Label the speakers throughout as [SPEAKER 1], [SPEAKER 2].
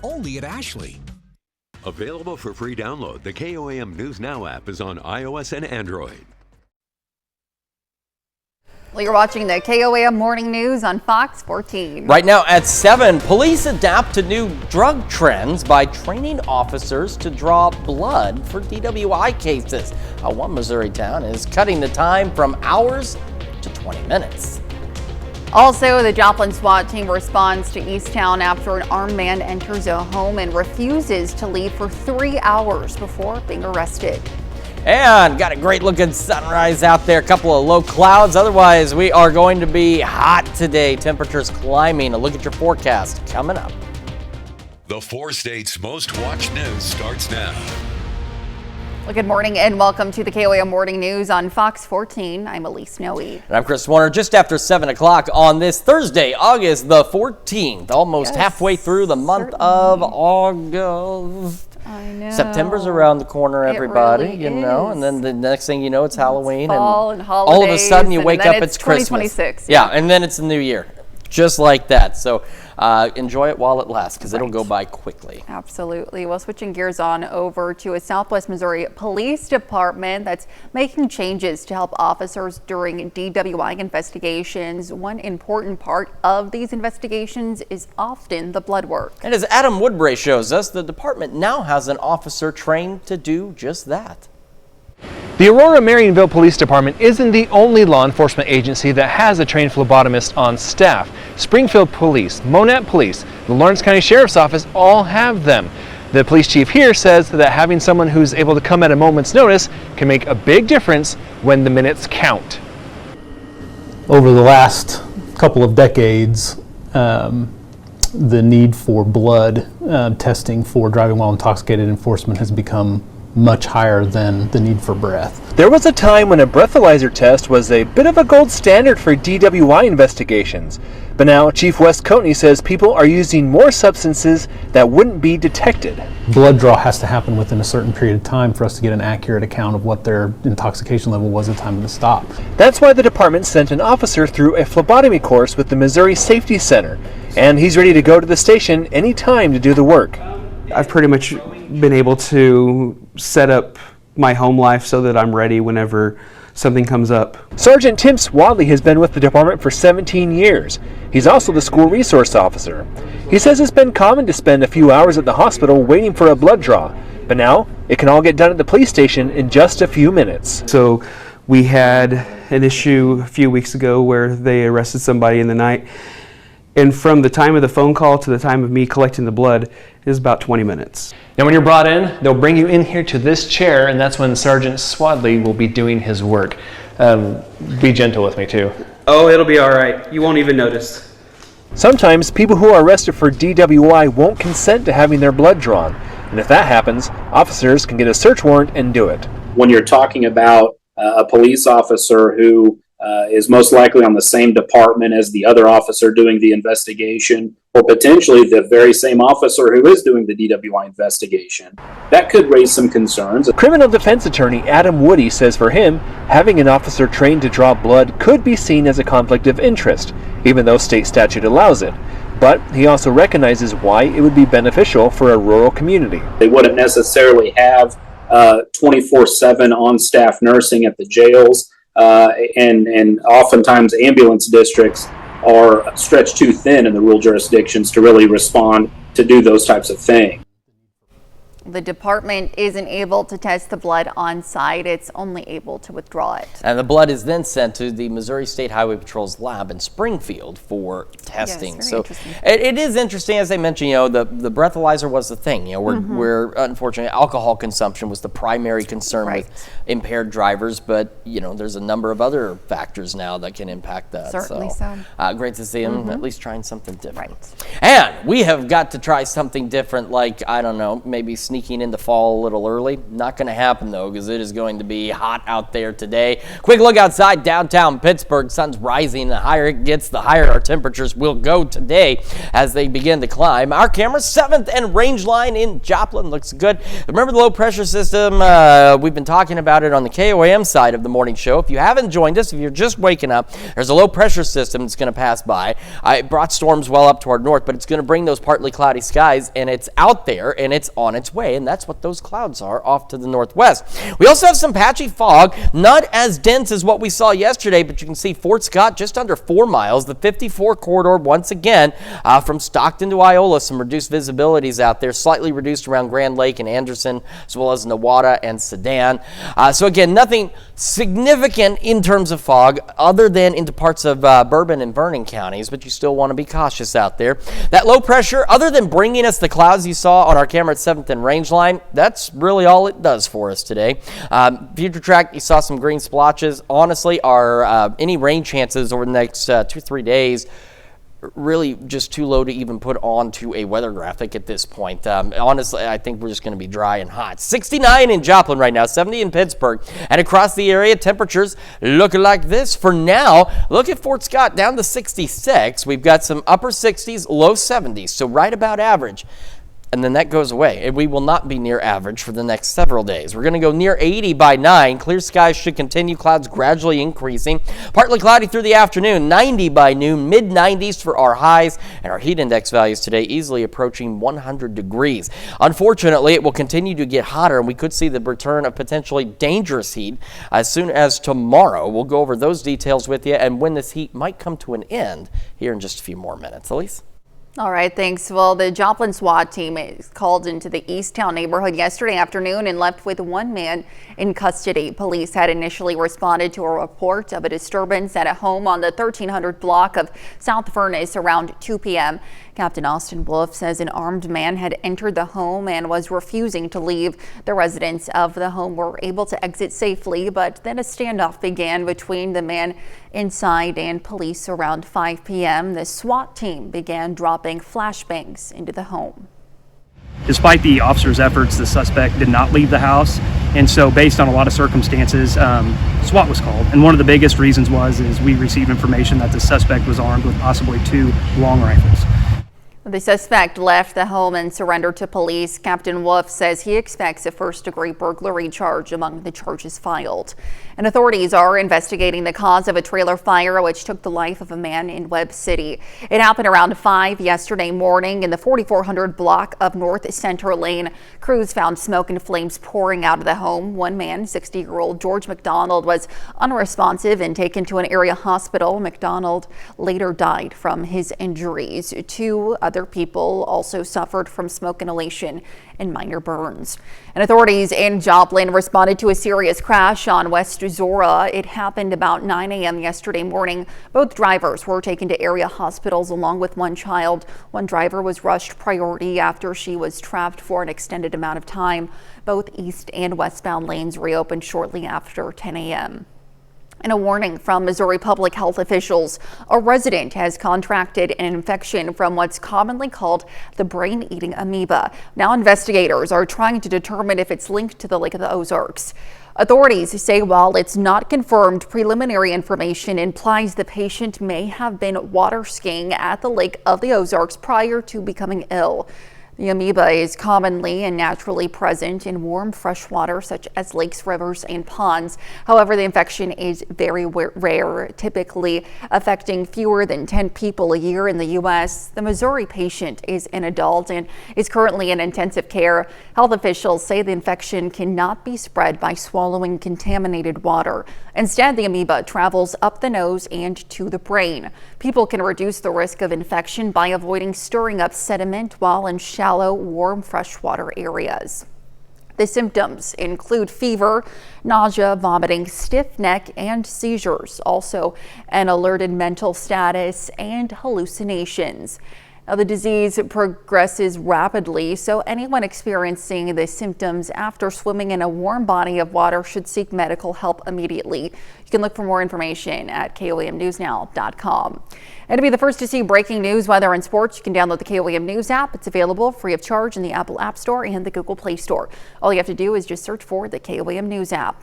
[SPEAKER 1] only at Ashley.
[SPEAKER 2] Available for free download, the KOAM News Now app is on iOS and Android.
[SPEAKER 3] Well, you're watching the KOAM Morning News on Fox 14.
[SPEAKER 4] Right now at 7, police adapt to new drug trends by training officers to draw blood for DWI cases. One Missouri town is cutting the time from hours to 20 minutes.
[SPEAKER 3] Also, the Joplin SWAT team responds to Easttown after an armed man enters a home and refuses to leave for 3 hours before being arrested.
[SPEAKER 4] And got a great looking sunrise out there, a couple of low clouds. Otherwise, we are going to be hot today. Temperatures climbing. A look at your forecast coming up.
[SPEAKER 5] The 4 states' most watched news starts now.
[SPEAKER 3] Well, good morning and welcome to the KOAM Morning News on Fox 14. I'm Elise Noe.
[SPEAKER 4] And I'm Chris Warner. Just after 7 o'clock on this Thursday, August the 14th, almost halfway through the month of August.
[SPEAKER 3] I know.
[SPEAKER 4] September's around the corner, everybody,
[SPEAKER 3] really
[SPEAKER 4] you know,
[SPEAKER 3] is.
[SPEAKER 4] and then the next thing you know, it's Halloween.
[SPEAKER 3] Fall
[SPEAKER 4] and
[SPEAKER 3] holidays,
[SPEAKER 4] all of a sudden you wake up, it's Christmas.
[SPEAKER 3] 2026.
[SPEAKER 4] Yeah, and then it's the new year. Just like that. So enjoy it while it lasts, because it'll go by quickly.
[SPEAKER 3] Absolutely. Well, switching gears on over to a Southwest Missouri Police Department that's making changes to help officers during DWI investigations. One important part of these investigations is often the blood work.
[SPEAKER 4] And as Adam Woodbray shows us, the department now has an officer trained to do just that.
[SPEAKER 6] The Aurora Marionville Police Department isn't the only law enforcement agency that has a trained phlebotomist on staff. Springfield Police, Monett Police, the Lawrence County Sheriff's Office all have them. The police chief here says that having someone who's able to come at a moment's notice can make a big difference when the minutes count.
[SPEAKER 7] Over the last couple of decades, the need for blood testing for driving while intoxicated enforcement has become much higher than the need for breath.
[SPEAKER 6] There was a time when a breathalyzer test was a bit of a gold standard for DWI investigations, but now Chief Wes Coatney says people are using more substances that wouldn't be detected.
[SPEAKER 7] Blood draw has to happen within a certain period of time for us to get an accurate account of what their intoxication level was at the time of the stop.
[SPEAKER 6] That's why the department sent an officer through a phlebotomy course with the Missouri Safety Center, and he's ready to go to the station anytime to do the work.
[SPEAKER 8] I've pretty much been able to set up my home life so that I'm ready whenever something comes up.
[SPEAKER 6] Sergeant Tim Swadley has been with the department for 17 years. He's also the school resource officer. He says it's been common to spend a few hours at the hospital waiting for a blood draw, but now it can all get done at the police station in just a few minutes.
[SPEAKER 8] So we had an issue a few weeks ago where they arrested somebody in the night, and from the time of the phone call to the time of me collecting the blood is about 20 minutes.
[SPEAKER 6] Now when you're brought in, they'll bring you in here to this chair, and that's when Sergeant Swadley will be doing his work. Be gentle with me too.
[SPEAKER 8] Oh, it'll be all right. You won't even notice.
[SPEAKER 6] Sometimes people who are arrested for DWI won't consent to having their blood drawn, and if that happens, officers can get a search warrant and do it.
[SPEAKER 9] When you're talking about a police officer who is most likely on the same department as the other officer doing the investigation, or potentially the very same officer who is doing the DWI investigation, that could raise some concerns.
[SPEAKER 6] Criminal defense attorney Adam Woody says for him, having an officer trained to draw blood could be seen as a conflict of interest, even though state statute allows it. But he also recognizes why it would be beneficial for a rural community.
[SPEAKER 9] They wouldn't necessarily have 24/7 on-staff nursing at the jails, and oftentimes ambulance districts are stretched too thin in the rural jurisdictions to really respond to do those types of things.
[SPEAKER 3] The department isn't able to test the blood on site. It's only able to withdraw it.
[SPEAKER 4] And the blood is then sent to the Missouri State Highway Patrol's lab in Springfield for testing.
[SPEAKER 3] Yes,
[SPEAKER 4] so it is interesting, as I mentioned, you know, the breathalyzer was the thing. You know, where unfortunately alcohol consumption was the primary concern with impaired drivers, but you know, there's a number of other factors now that can impact that.
[SPEAKER 3] Certainly so.
[SPEAKER 4] Great to see them at least trying something different. And we have got to try something different, like, I don't know, maybe sneaking into fall a little early. Not going to happen, though, because it is going to be hot out there today. Quick look outside downtown Pittsburgh. Sun's rising. The higher it gets, the higher our temperatures will go today as they begin to climb. Our camera, 7th and Rangeline in Joplin, looks good. Remember the low pressure system? We've been talking about it on the KOAM side of the morning show. If you haven't joined us, if you're just waking up, there's a low pressure system that's going to pass by. It brought storms well up to our north, but it's going to bring those partly cloudy skies, and it's out there and it's on its way, and that's what those clouds are off to the northwest. We also have some patchy fog, not as dense as what we saw yesterday, but you can see Fort Scott just under 4 miles. The 54 corridor once again from Stockton to Iola, some reduced visibilities out there, slightly reduced around Grand Lake and Anderson, as well as Nowata and Sedan. So again, nothing significant in terms of fog other than into parts of Bourbon and Vernon counties, but you still want to be cautious out there. That low pressure, other than bringing us the clouds you saw on our camera at 7th and Rangeline, that's really all it does for us today. Future track, you saw some green splotches. Honestly, any rain chances over the next 2-3 days really just too low to even put onto a weather graphic at this point. Honestly, I think we're just going to be dry and hot. 69 in Joplin right now, 70 in Pittsburgh, and across the area, temperatures look like this for now. Look at Fort Scott down to 66. We've got some upper 60s, low 70s, so right about average. And then that goes away, and we will not be near average for the next several days. We're going to go near 80 by 9. Clear skies should continue, clouds gradually increasing. Partly cloudy through the afternoon, 90 by noon, mid-90s for our highs, and our heat index values today easily approaching 100 degrees. Unfortunately, it will continue to get hotter, and we could see the return of potentially dangerous heat as soon as tomorrow. We'll go over those details with you and when this heat might come to an end here in just a few more minutes. Elise?
[SPEAKER 3] All right, thanks. Well, the Joplin SWAT team is called into the Easttown neighborhood yesterday afternoon and left with one man in custody. Police had initially responded to a report of a disturbance at a home on the 1300 block of South Furnace around 2 p.m. Captain Austin Wolf says an armed man had entered the home and was refusing to leave. The residents of the home were able to exit safely, but then a standoff began between the man inside and police around 5 p.m. The SWAT team began dropping flashbangs into the home.
[SPEAKER 1] Despite the officers' efforts, the suspect did not leave the house, and so based on a lot of circumstances, SWAT was called. And one of the biggest reasons is we received information that the suspect was armed with possibly 2 long rifles.
[SPEAKER 3] The suspect left the home and surrendered to police. Captain Wolf says he expects a first-degree burglary charge among the charges filed. And authorities are investigating the cause of a trailer fire which took the life of a man in Webb City. It happened around 5 yesterday morning in the 4400 block of North Center Lane. Crews found smoke and flames pouring out of the home. One man, 60-year-old George McDonald, was unresponsive and taken to an area hospital. McDonald later died from his injuries. 2 other people also suffered from smoke inhalation and minor burns. And authorities in Joplin responded to a serious crash on West Zora. It happened about 9 a.m. yesterday morning. Both drivers were taken to area hospitals along with one child. One driver was rushed priority after she was trapped for an extended amount of time. Both east and westbound lanes reopened shortly after 10 a.m. And a warning from Missouri public health officials. A resident has contracted an infection from what's commonly called the brain-eating amoeba. Now investigators are trying to determine if it's linked to the Lake of the Ozarks. Authorities say while it's not confirmed, preliminary information implies the patient may have been water skiing at the Lake of the Ozarks prior to becoming ill. The amoeba is commonly and naturally present in warm fresh water such as lakes, rivers, and ponds. However, the infection is very rare, typically affecting fewer than 10 people a year in the U.S. The Missouri patient is an adult and is currently in intensive care. Health officials say the infection cannot be spread by swallowing contaminated water. Instead, the amoeba travels up the nose and to the brain. People can reduce the risk of infection by avoiding stirring up sediment while in shallow, warm, freshwater areas. The symptoms include fever, nausea, vomiting, stiff neck, and seizures. Also, an alerted mental status and hallucinations. Now, the disease progresses rapidly, so anyone experiencing the symptoms after swimming in a warm body of water should seek medical help immediately. You can look for more information at KOAMNewsNow.com. And to be the first to see breaking news, weather, and sports, you can download the KOAM News app. It's available free of charge in the Apple App Store and the Google Play Store. All you have to do is just search for the KOAM News app.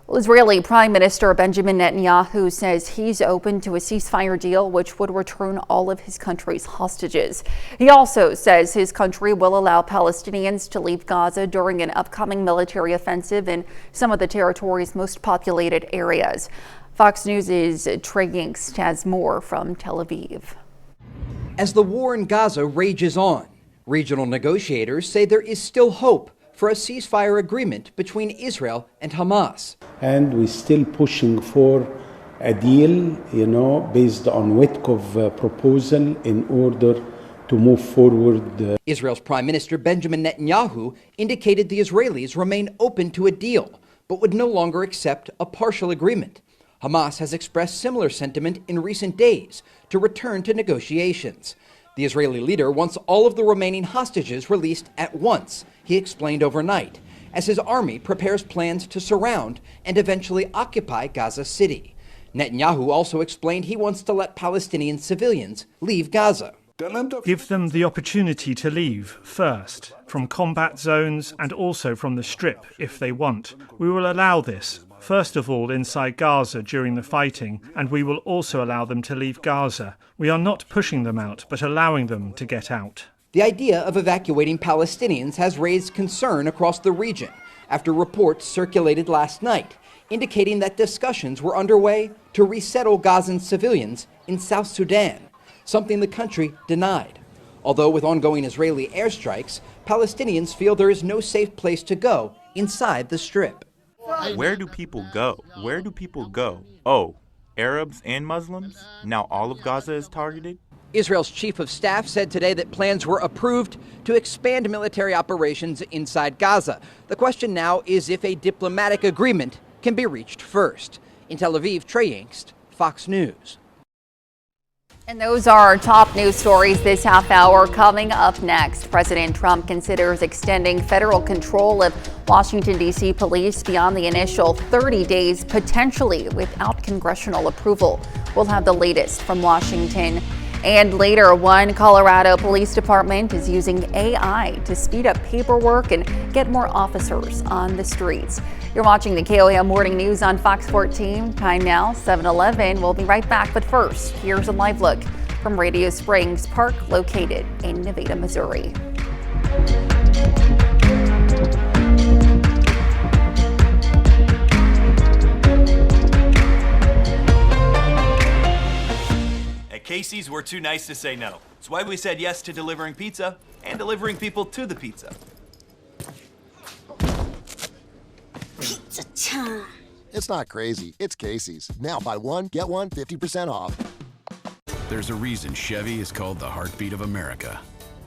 [SPEAKER 3] Well, Israeli Prime Minister Benjamin Netanyahu says he's open to a ceasefire deal which would return all of his country's hostages. He also says his country will allow Palestinians to leave Gaza during an upcoming military offensive in some of the territory's most populated areas. Fox News' Trey Yingst has more from Tel Aviv.
[SPEAKER 10] As the war in Gaza rages on, regional negotiators say there is still hope for a ceasefire agreement between Israel and Hamas.
[SPEAKER 11] And we're still pushing for a deal, based on Witkoff proposal in order to move forward.
[SPEAKER 10] Israel's Prime Minister Benjamin Netanyahu indicated the Israelis remain open to a deal, but would no longer accept a partial agreement. Hamas has expressed similar sentiment in recent days to return to negotiations. The Israeli leader wants all of the remaining hostages released at once, he explained overnight, as his army prepares plans to surround and eventually occupy Gaza City. Netanyahu also explained he wants to let Palestinian civilians leave Gaza.
[SPEAKER 12] Give them the opportunity to leave first, from combat zones and also from the Strip if they want. We will allow this, first of all inside Gaza during the fighting, and we will also allow them to leave Gaza. We are not pushing them out, but allowing them to get out.
[SPEAKER 10] The idea of evacuating Palestinians has raised concern across the region after reports circulated last night indicating that discussions were underway to resettle Gazan civilians in South Sudan, something the country denied. Although with ongoing Israeli airstrikes, Palestinians feel there is no safe place to go inside the Strip.
[SPEAKER 13] Where do people go? Where do people go? Oh, Arabs and Muslims? Now all of Gaza is targeted?
[SPEAKER 10] Israel's chief of staff said today that plans were approved to expand military operations inside Gaza. The question now is if a diplomatic agreement can be reached first. In Tel Aviv, Trey Yingst, Fox News.
[SPEAKER 3] And those are our top news stories this half hour. Coming up next, President Trump considers extending federal control of Washington, D.C. police beyond the initial 30 days, potentially without congressional approval. We'll have the latest from Washington. And later, one Colorado police department is using AI to speed up paperwork and get more officers on the streets. You're watching the KOAM Morning News on Fox 14. Time now, 7:11. We'll be right back, but first, here's a live look from Radio Springs Park, located in Nevada, Missouri.
[SPEAKER 14] At Casey's, we're too nice to say no. It's why we said yes to delivering pizza and delivering people to the pizza.
[SPEAKER 15] Pizza time. It's not crazy. It's Casey's. Now buy one, get one 50% off.
[SPEAKER 16] There's a reason Chevy is called the heartbeat of America.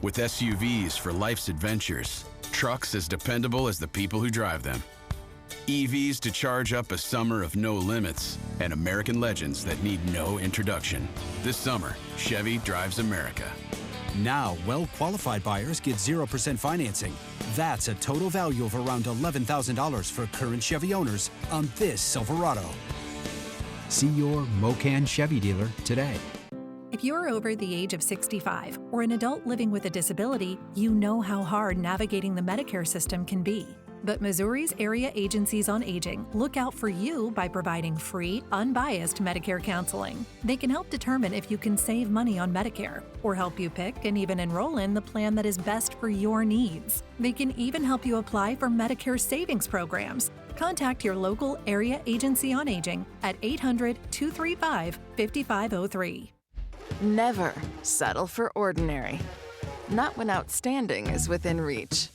[SPEAKER 16] With SUVs for life's adventures, trucks as dependable as the people who drive them, EVs to charge up a summer of no limits, and American legends that need no introduction. This summer, Chevy drives America.
[SPEAKER 17] Now, well-qualified buyers get 0% financing. That's a total value of around $11,000 for current Chevy owners on this Silverado. See your Mocan Chevy dealer today.
[SPEAKER 18] If you're over the age of 65 or an adult living with a disability, you know how hard navigating the Medicare system can be. But Missouri's Area Agencies on Aging look out for you by providing free, unbiased Medicare counseling. They can help determine if you can save money on Medicare or help you pick and even enroll in the plan that is best for your needs. They can even help you apply for Medicare savings programs. Contact your local Area Agency on Aging at 800-235-5503.
[SPEAKER 19] Never settle for ordinary. Not when outstanding is within reach.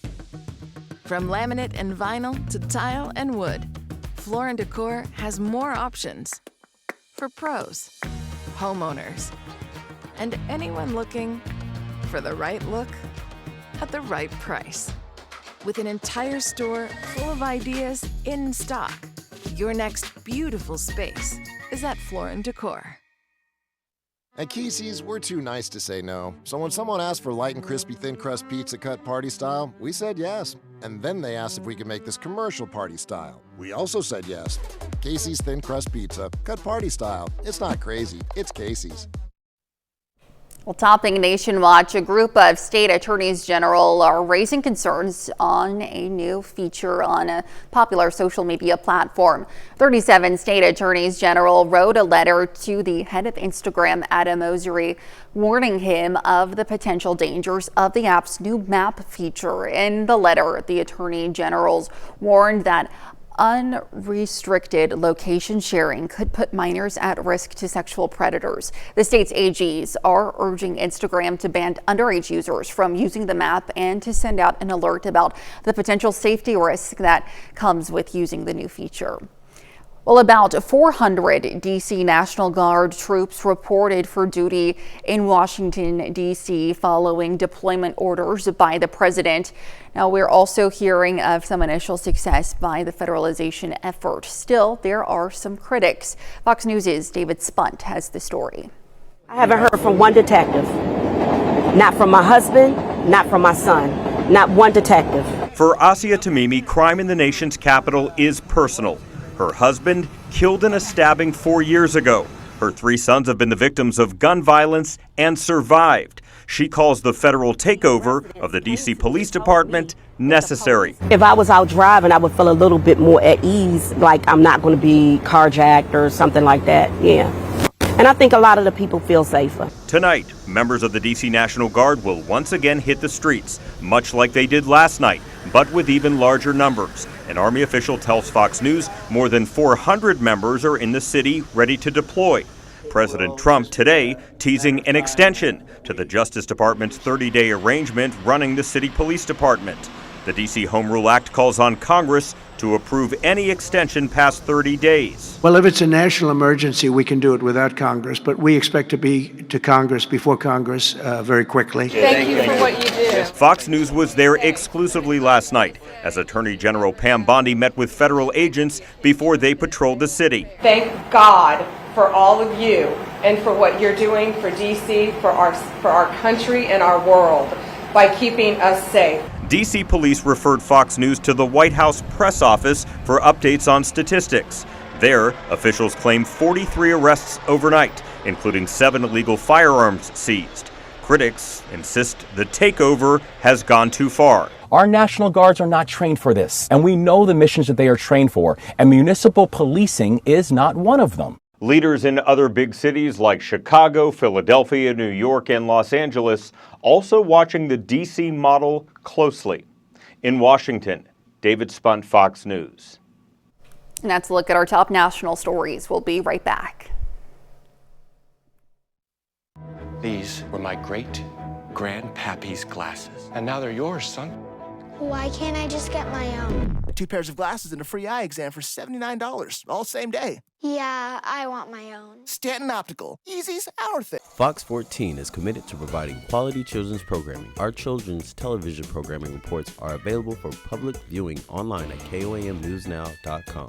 [SPEAKER 19] From laminate and vinyl to tile and wood, Floor & Decor has more options for pros, homeowners, and anyone looking for the right look at the right price. With an entire store full of ideas in stock, your next beautiful space is at Floor & Decor.
[SPEAKER 15] At Casey's, we're too nice to say no. So when someone asked for light and crispy thin crust pizza cut party style, we said yes. And then they asked if we could make this commercial party style. We also said yes. Casey's thin crust pizza, cut party style. It's not crazy, it's Casey's.
[SPEAKER 3] Well, topping Nation Watch, a group of state attorneys general are raising concerns on a new feature on a popular social media platform. 37 state attorneys general wrote a letter to the head of Instagram, Adam Mosseri, warning him of the potential dangers of the app's new map feature. In the letter, the attorney generals warned that unrestricted location sharing could put minors at risk to sexual predators. The state's AGs are urging Instagram to ban underage users from using the map and to send out an alert about the potential safety risk that comes with using the new feature. Well, about 400 D.C. National Guard troops reported for duty in Washington, D.C. following deployment orders by the president. Now, we're also hearing of some initial success by the federalization effort. Still, there are some critics. Fox News' David Spunt has the story.
[SPEAKER 20] I haven't heard from one detective. Not from my husband, not from my son. Not one detective.
[SPEAKER 21] For Asia Tamimi, crime in the nation's capital is personal. Her husband killed in a stabbing 4 years ago. Her 3 sons have been the victims of gun violence and survived. She calls the federal takeover of the D.C. Police Department necessary.
[SPEAKER 20] If I was out driving, I would feel a little bit more at ease, like I'm not going to be carjacked or something like that. Yeah. And I think a lot of the people feel safer.
[SPEAKER 21] Tonight, members of the D.C. National Guard will once again hit the streets, much like they did last night, but with even larger numbers. An Army official tells Fox News more than 400 members are in the city ready to deploy. President Trump today teasing an extension to the Justice Department's 30-day arrangement running the city police department. The D.C. Home Rule Act calls on Congress to approve any extension past 30 days.
[SPEAKER 22] Well, if it's a national emergency, we can do it without Congress, but we expect to be to Congress before Congress very quickly.
[SPEAKER 23] Thank you for what you do.
[SPEAKER 21] Fox News was there exclusively last night as Attorney General Pam Bondi met with federal agents before they patrolled the city.
[SPEAKER 23] Thank God for all of you and for what you're doing for D.C., for our country and our world by keeping us safe.
[SPEAKER 21] D.C. police referred Fox News to the White House press office for updates on statistics. There, officials claim 43 arrests overnight, including 7 illegal firearms seized. Critics insist the takeover has gone too far.
[SPEAKER 24] Our National Guards are not trained for this, and we know the missions that they are trained for, and municipal policing is not one of them.
[SPEAKER 21] Leaders in other big cities like Chicago, Philadelphia, New York, and Los Angeles also watching the D.C. model closely. In Washington, David Spunt, Fox News.
[SPEAKER 3] And that's a look at our top national stories. We'll be right back.
[SPEAKER 25] These were my great-grandpappy's glasses, and now they're yours, son.
[SPEAKER 26] Why can't I just get my own?
[SPEAKER 27] 2 pairs of glasses and a free eye exam for $79, all same day.
[SPEAKER 26] Yeah, I want my own.
[SPEAKER 27] Stanton Optical. Easy's our thing.
[SPEAKER 28] Fox 14 is committed to providing quality children's programming. Our children's television programming reports are available for public viewing online at KOAMNewsNow.com.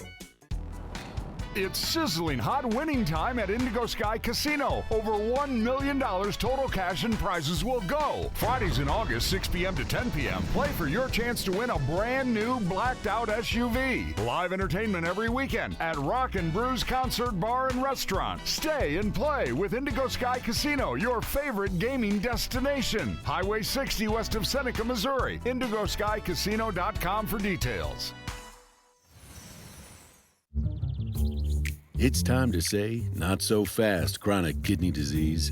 [SPEAKER 29] It's sizzling hot winning time at Indigo Sky Casino. Over $1 million total cash and prizes will go. Fridays in August, 6 p.m. to 10 p.m. Play for your chance to win a brand new blacked out SUV. Live entertainment every weekend at Rock and Brews Concert Bar and Restaurant. Stay and play with Indigo Sky Casino, your favorite gaming destination. Highway 60 west of Seneca, Missouri. IndigoSkyCasino.com for details.
[SPEAKER 30] It's time to say, not so fast, chronic kidney disease.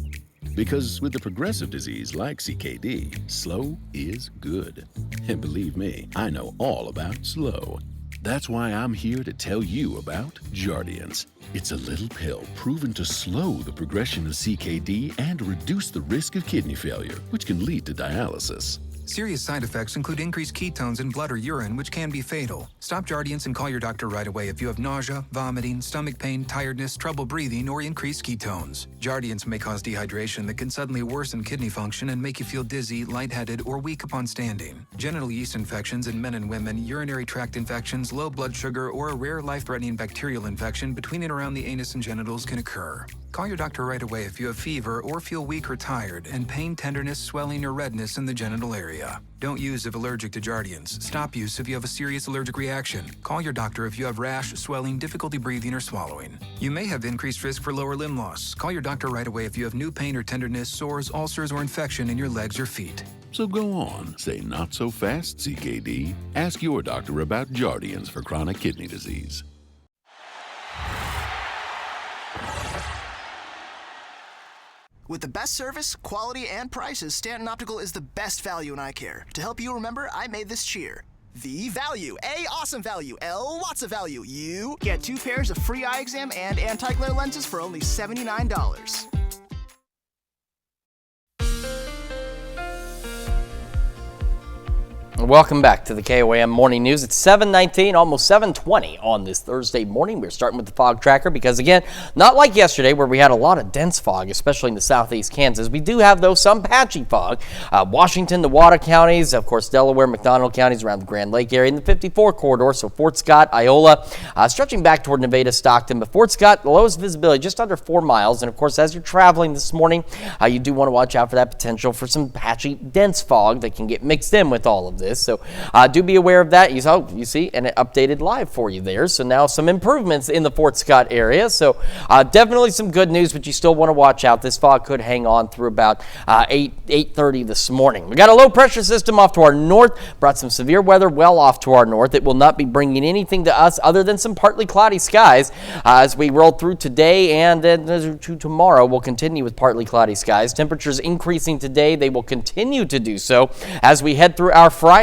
[SPEAKER 30] Because with a progressive disease like CKD, slow is good. And believe me, I know all about slow. That's why I'm here to tell you about Jardiance. It's a little pill proven to slow the progression of CKD and reduce the risk of kidney failure, which can lead to dialysis.
[SPEAKER 31] Serious side effects include increased ketones in blood or urine, which can be fatal. Stop Jardiance and call your doctor right away if you have nausea, vomiting, stomach pain, tiredness, trouble breathing, or increased ketones. Jardiance may cause dehydration that can suddenly worsen kidney function and make you feel dizzy, lightheaded, or weak upon standing. Genital yeast infections in men and women, urinary tract infections, low blood sugar, or a rare life-threatening bacterial infection between and around the anus and genitals can occur. Call your doctor right away if you have fever or feel weak or tired and pain, tenderness, swelling, or redness in the genital area. Don't use if allergic to Jardiance. Stop use if you have a serious allergic reaction. Call your doctor if you have rash, swelling, difficulty breathing, or swallowing. You may have increased risk for lower limb loss. Call your doctor right away if you have new pain or tenderness, sores, ulcers, or infection in your legs or feet.
[SPEAKER 30] So go on, say not so fast, CKD. Ask your doctor about Jardiance for chronic kidney disease.
[SPEAKER 27] With the best service, quality, and prices, Stanton Optical is the best value in eye care. To help you remember, I made this cheer. V value. A, awesome value. L, lots of value. U, get 2 pairs of free eye exam and anti-glare lenses for only $79.
[SPEAKER 1] Welcome back to the KOAM Morning News. It's 7:19, almost 7:20 on this Thursday morning. We're starting with the fog tracker because, again, not like yesterday where we had a lot of dense fog, especially in the southeast Kansas. We do have, though, some patchy fog. Washington, the Wada counties, of course, Delaware, McDonald counties around the Grand Lake area, in the 54 corridor, so Fort Scott, Iola, stretching back toward Nevada, Stockton. But Fort Scott, the lowest visibility, just under 4 miles. And, of course, as you're traveling this morning, you do want to watch out for that potential for some patchy, dense fog that can get mixed in with all of this. So do be aware of that. You see, and it updated live for you there. So now some improvements in the Fort Scott area. So definitely some good news, but you still want to watch out. This fog could hang on through about 8:30 this morning. We got a low pressure system off to our north, brought some severe weather well off to our north. It will not be bringing anything to us other than some partly cloudy skies as we roll through today, and then to tomorrow we'll continue with partly cloudy skies. Temperatures increasing today. They will continue to do so as we head through our Friday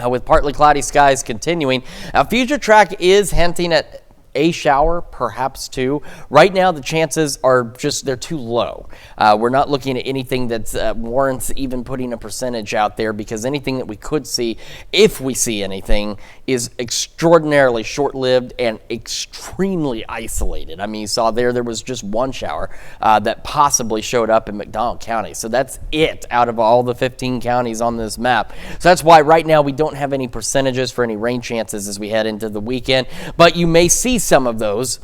[SPEAKER 1] with partly cloudy skies continuing. Future track is hinting at a shower, perhaps two. Right now, the chances are they're too low. We're not looking at anything that warrants even putting a percentage out there, because anything that we could see, if we see anything, is extraordinarily short-lived and extremely isolated. I mean, you saw there was just one shower that possibly showed up in McDonald County. So that's it out of all the 15 counties on this map. So that's why right now we don't have any percentages for any rain chances as we head into the weekend. But you may see some of those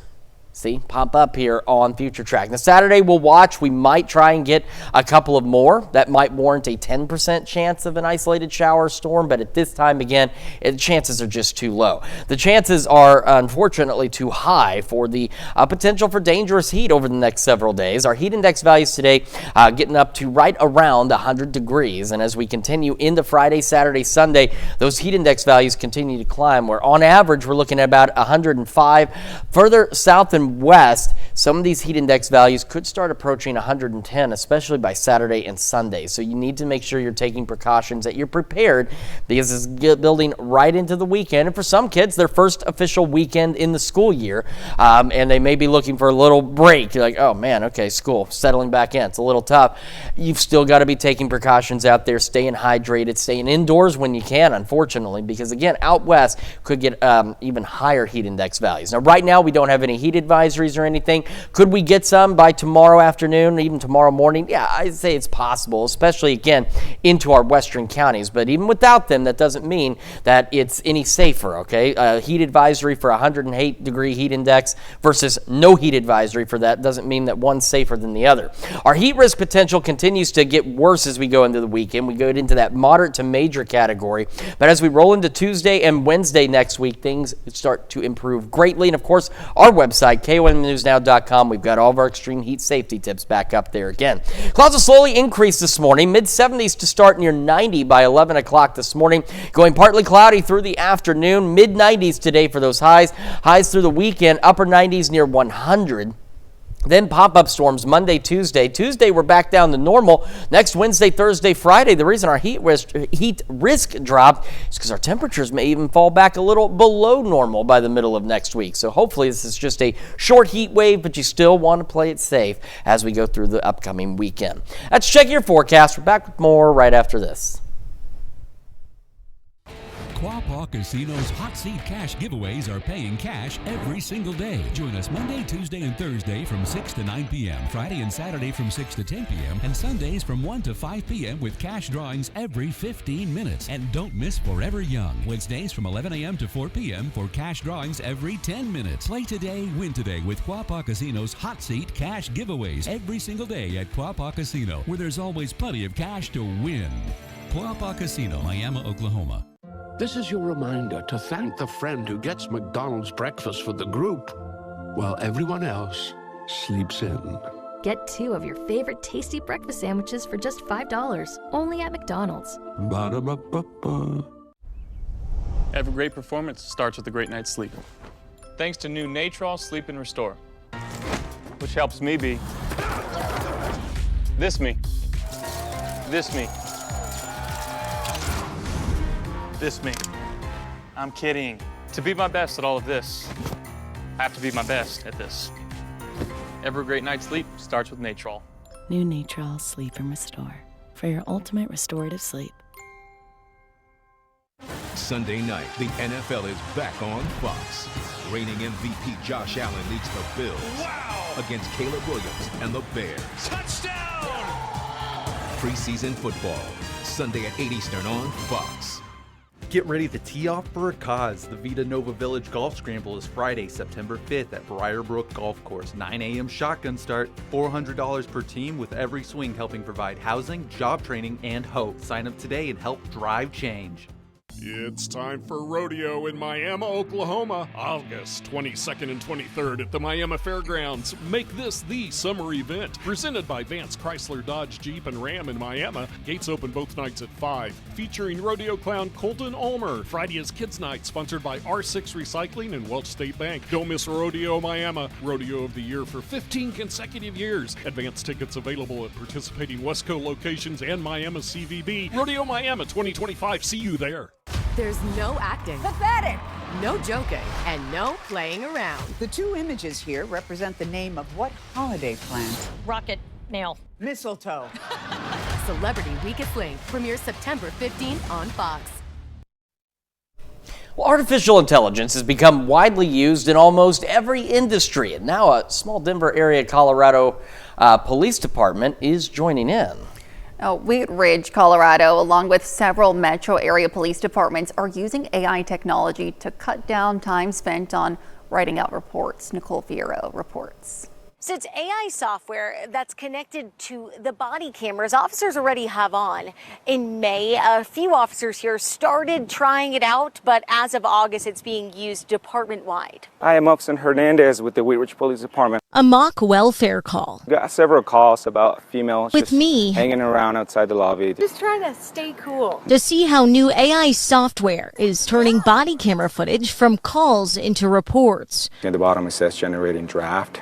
[SPEAKER 1] pop up here on Future Track. Now, Saturday we'll watch. We might try and get a couple of more. That might warrant a 10% chance of an isolated shower storm, but at this time, again, the chances are just too low. The chances are, unfortunately, too high for the potential for dangerous heat over the next several days. Our heat index values today getting up to right around 100 degrees, and as we continue into Friday, Saturday, Sunday, those heat index values continue to climb, where on average we're looking at about 105. Further south and west, some of these heat index values could start approaching 110, especially by Saturday and Sunday. So you need to make sure you're taking precautions, that you're prepared, because it's building right into the weekend. And for some kids, their first official weekend in the school year, and they may be looking for a little break. You're like, oh man, okay, school, settling back in. It's a little tough. You've still got to be taking precautions out there, staying hydrated, staying indoors when you can, unfortunately, because again, out west could get even higher heat index values. Now, right now, we don't have any heat advisories or anything. Could we get some by tomorrow afternoon, even tomorrow morning? Yeah, I'd say it's possible, especially, again, into our western counties. But even without them, that doesn't mean that it's any safer, okay? Heat advisory for 108-degree heat index versus no heat advisory for that doesn't mean that one's safer than the other. Our heat risk potential continues to get worse as we go into the weekend. We go into that moderate to major category. But as we roll into Tuesday and Wednesday next week, things start to improve greatly. And, of course, our website, KOMNewsNow.com. We've got all of our extreme heat safety tips back up there again. Clouds will slowly increase this morning. Mid-70s to start, near 90 by 11 o'clock this morning. Going partly cloudy through the afternoon. Mid-90s today for those highs. Highs through the weekend. Upper 90s near 100. Then pop-up storms Monday, Tuesday. Tuesday, we're back down to normal. Next Wednesday, Thursday, Friday, the reason our heat risk dropped is because our temperatures may even fall back a little below normal by the middle of next week. So hopefully this is just a short heat wave, but you still want to play it safe as we go through the upcoming weekend. Let's check your forecast. We're back with more right after this.
[SPEAKER 2] Quapaw Casino's Hot Seat Cash giveaways are paying cash every single day. Join us Monday, Tuesday, and Thursday from 6 to 9 p.m., Friday and Saturday from 6 to 10 p.m., and Sundays from 1 to 5 p.m. with cash drawings every 15 minutes. And don't miss Forever Young, Wednesdays from 11 a.m. to 4 p.m. for cash drawings every 10 minutes. Play today, win today with Quapaw Casino's Hot Seat Cash giveaways every single day at Quapaw Casino, where there's always plenty of cash to win. Quapaw Casino, Miami, Oklahoma.
[SPEAKER 4] This is your reminder to thank the friend who gets McDonald's breakfast for the group while everyone else sleeps in.
[SPEAKER 5] Get 2 of your favorite tasty breakfast sandwiches for just $5, only at McDonald's.
[SPEAKER 4] Ba-da-ba-ba-ba.
[SPEAKER 6] Every great performance starts with a great night's sleep. Thanks to new Natrol Sleep and Restore, which helps me be this me, this me, this me. I'm kidding. To be my best at all of this, I have to be my best at this. Every great night's sleep starts with Natrol.
[SPEAKER 7] New Natrol Sleep and Restore for your ultimate restorative sleep.
[SPEAKER 8] Sunday night, the NFL is back on Fox. Reigning MVP Josh Allen leads the Bills against Caleb Williams and the Bears. Touchdown! Preseason football, Sunday at 8 Eastern on Fox.
[SPEAKER 9] Get ready to tee off for a cause. The Vita Nova Village Golf Scramble is Friday, September 5th at Briarbrook Golf Course. 9 a.m. shotgun start, $400 per team, with every swing helping provide housing, job training, and hope. Sign up today and help drive change.
[SPEAKER 29] It's time for rodeo in Miami, Oklahoma, August 22nd and 23rd at the Miami Fairgrounds. Make this the summer event. Presented by Vance Chrysler, Dodge, Jeep, and Ram in Miami. Gates open both nights at 5. Featuring rodeo clown Colton Ulmer. Friday is Kids Night, sponsored by R6 Recycling and Welch State Bank. Don't miss Rodeo Miami, Rodeo of the Year for 15 consecutive years. Advance tickets available at participating Westco locations and Miami CVB. Rodeo Miami 2025. See you there.
[SPEAKER 10] There's no acting,
[SPEAKER 11] pathetic,
[SPEAKER 10] no joking, and no playing around.
[SPEAKER 11] The 2 images here represent the name of what holiday plant?
[SPEAKER 10] Rocket, nail,
[SPEAKER 11] mistletoe.
[SPEAKER 10] Celebrity Week at Fling premieres September 15th on Fox.
[SPEAKER 1] Well, artificial intelligence has become widely used in almost every industry, and now a small Denver area Colorado police department is joining in.
[SPEAKER 3] Wheat Ridge, Colorado, along with several metro area police departments, are using AI technology to cut down time spent on writing out reports. Nicole Fierro reports.
[SPEAKER 12] So it's AI software that's connected to the body cameras officers already have on. In May, a few officers here started trying it out, but as of August, it's being used department-wide.
[SPEAKER 13] I am Officer Hernandez with the Wheat Ridge Police Department.
[SPEAKER 32] A mock welfare call.
[SPEAKER 13] Got several calls about females
[SPEAKER 32] with
[SPEAKER 13] just
[SPEAKER 32] me
[SPEAKER 13] hanging around outside the lobby.
[SPEAKER 12] Just trying to stay cool.
[SPEAKER 32] To see how new AI software is turning body camera footage from calls into reports.
[SPEAKER 13] At the bottom it says generating draft.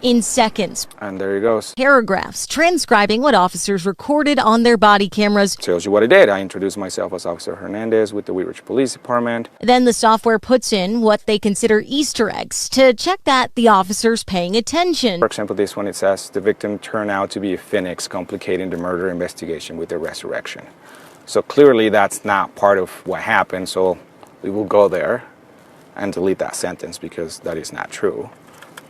[SPEAKER 32] In seconds.
[SPEAKER 13] And there it goes.
[SPEAKER 32] Paragraphs transcribing what officers recorded on their body cameras.
[SPEAKER 13] Tells you what I did. I introduced myself as Officer Hernandez with the Wheat Ridge Police Department.
[SPEAKER 32] Then the software puts in what they consider Easter eggs to check that the officer's paying attention.
[SPEAKER 13] For example, this one, it says the victim turned out to be a phoenix, complicating the murder investigation with the resurrection. So clearly that's not part of what happened. So we will go there and delete that sentence because that is not true.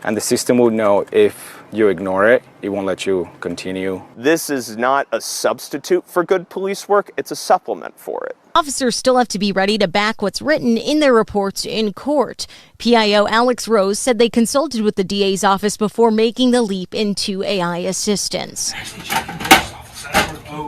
[SPEAKER 13] And the system will know if you ignore it, it won't let you continue.
[SPEAKER 33] This is not a substitute for good police work, it's a supplement for it.
[SPEAKER 32] Officers still have to be ready to back what's written in their reports in court. PIO Alex Rose said they consulted with the DA's office before making the leap into AI assistance.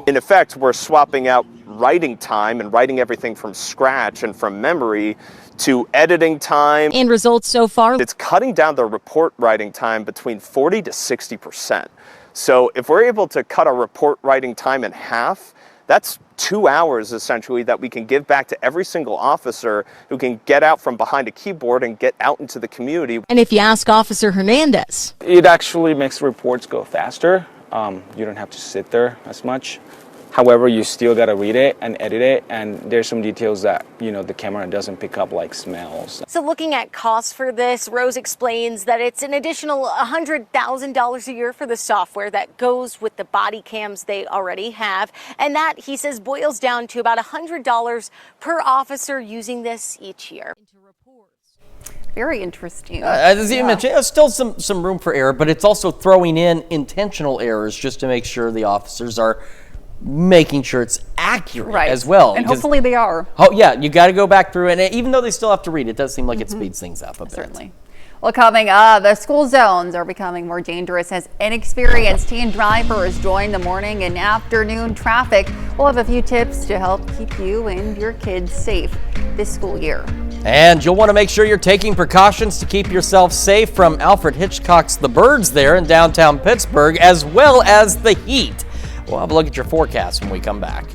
[SPEAKER 33] In effect, we're swapping out writing time and writing everything from scratch and from memory to editing time.
[SPEAKER 32] And results so far?
[SPEAKER 33] It's cutting down the report writing time between 40 to 60%. So if we're able to cut our report writing time in half, that's 2 hours essentially that we can give back to every single officer who can get out from behind a keyboard and get out into the community.
[SPEAKER 32] And if you ask Officer Hernandez,
[SPEAKER 13] it actually makes reports go faster. You don't have to sit there as much. However, you still got to read it and edit it, and there's some details that, the camera doesn't pick up, like smells.
[SPEAKER 12] So looking at costs for this, Rose explains that it's an additional $100,000 a year for the software that goes with the body cams they already have. And that, he says, boils down to about $100 per officer using this each year.
[SPEAKER 3] Very interesting.
[SPEAKER 1] As you mentioned, there's still some room for error, but it's also throwing in intentional errors just to make sure the officers are making sure it's accurate as well.
[SPEAKER 3] And hopefully they are.
[SPEAKER 1] Oh, yeah, you got to go back through it. And even though they still have to read, it does seem like it speeds things up a bit.
[SPEAKER 3] Certainly. Well, coming up, the school zones are becoming more dangerous as inexperienced teen drivers join the morning and afternoon traffic. We'll have a few tips to help keep you and your kids safe this school year.
[SPEAKER 1] And you'll want to make sure you're taking precautions to keep yourself safe from Alfred Hitchcock's The Birds there in downtown Pittsburgh, as well as the heat. We'll have a look at your forecast when we come back.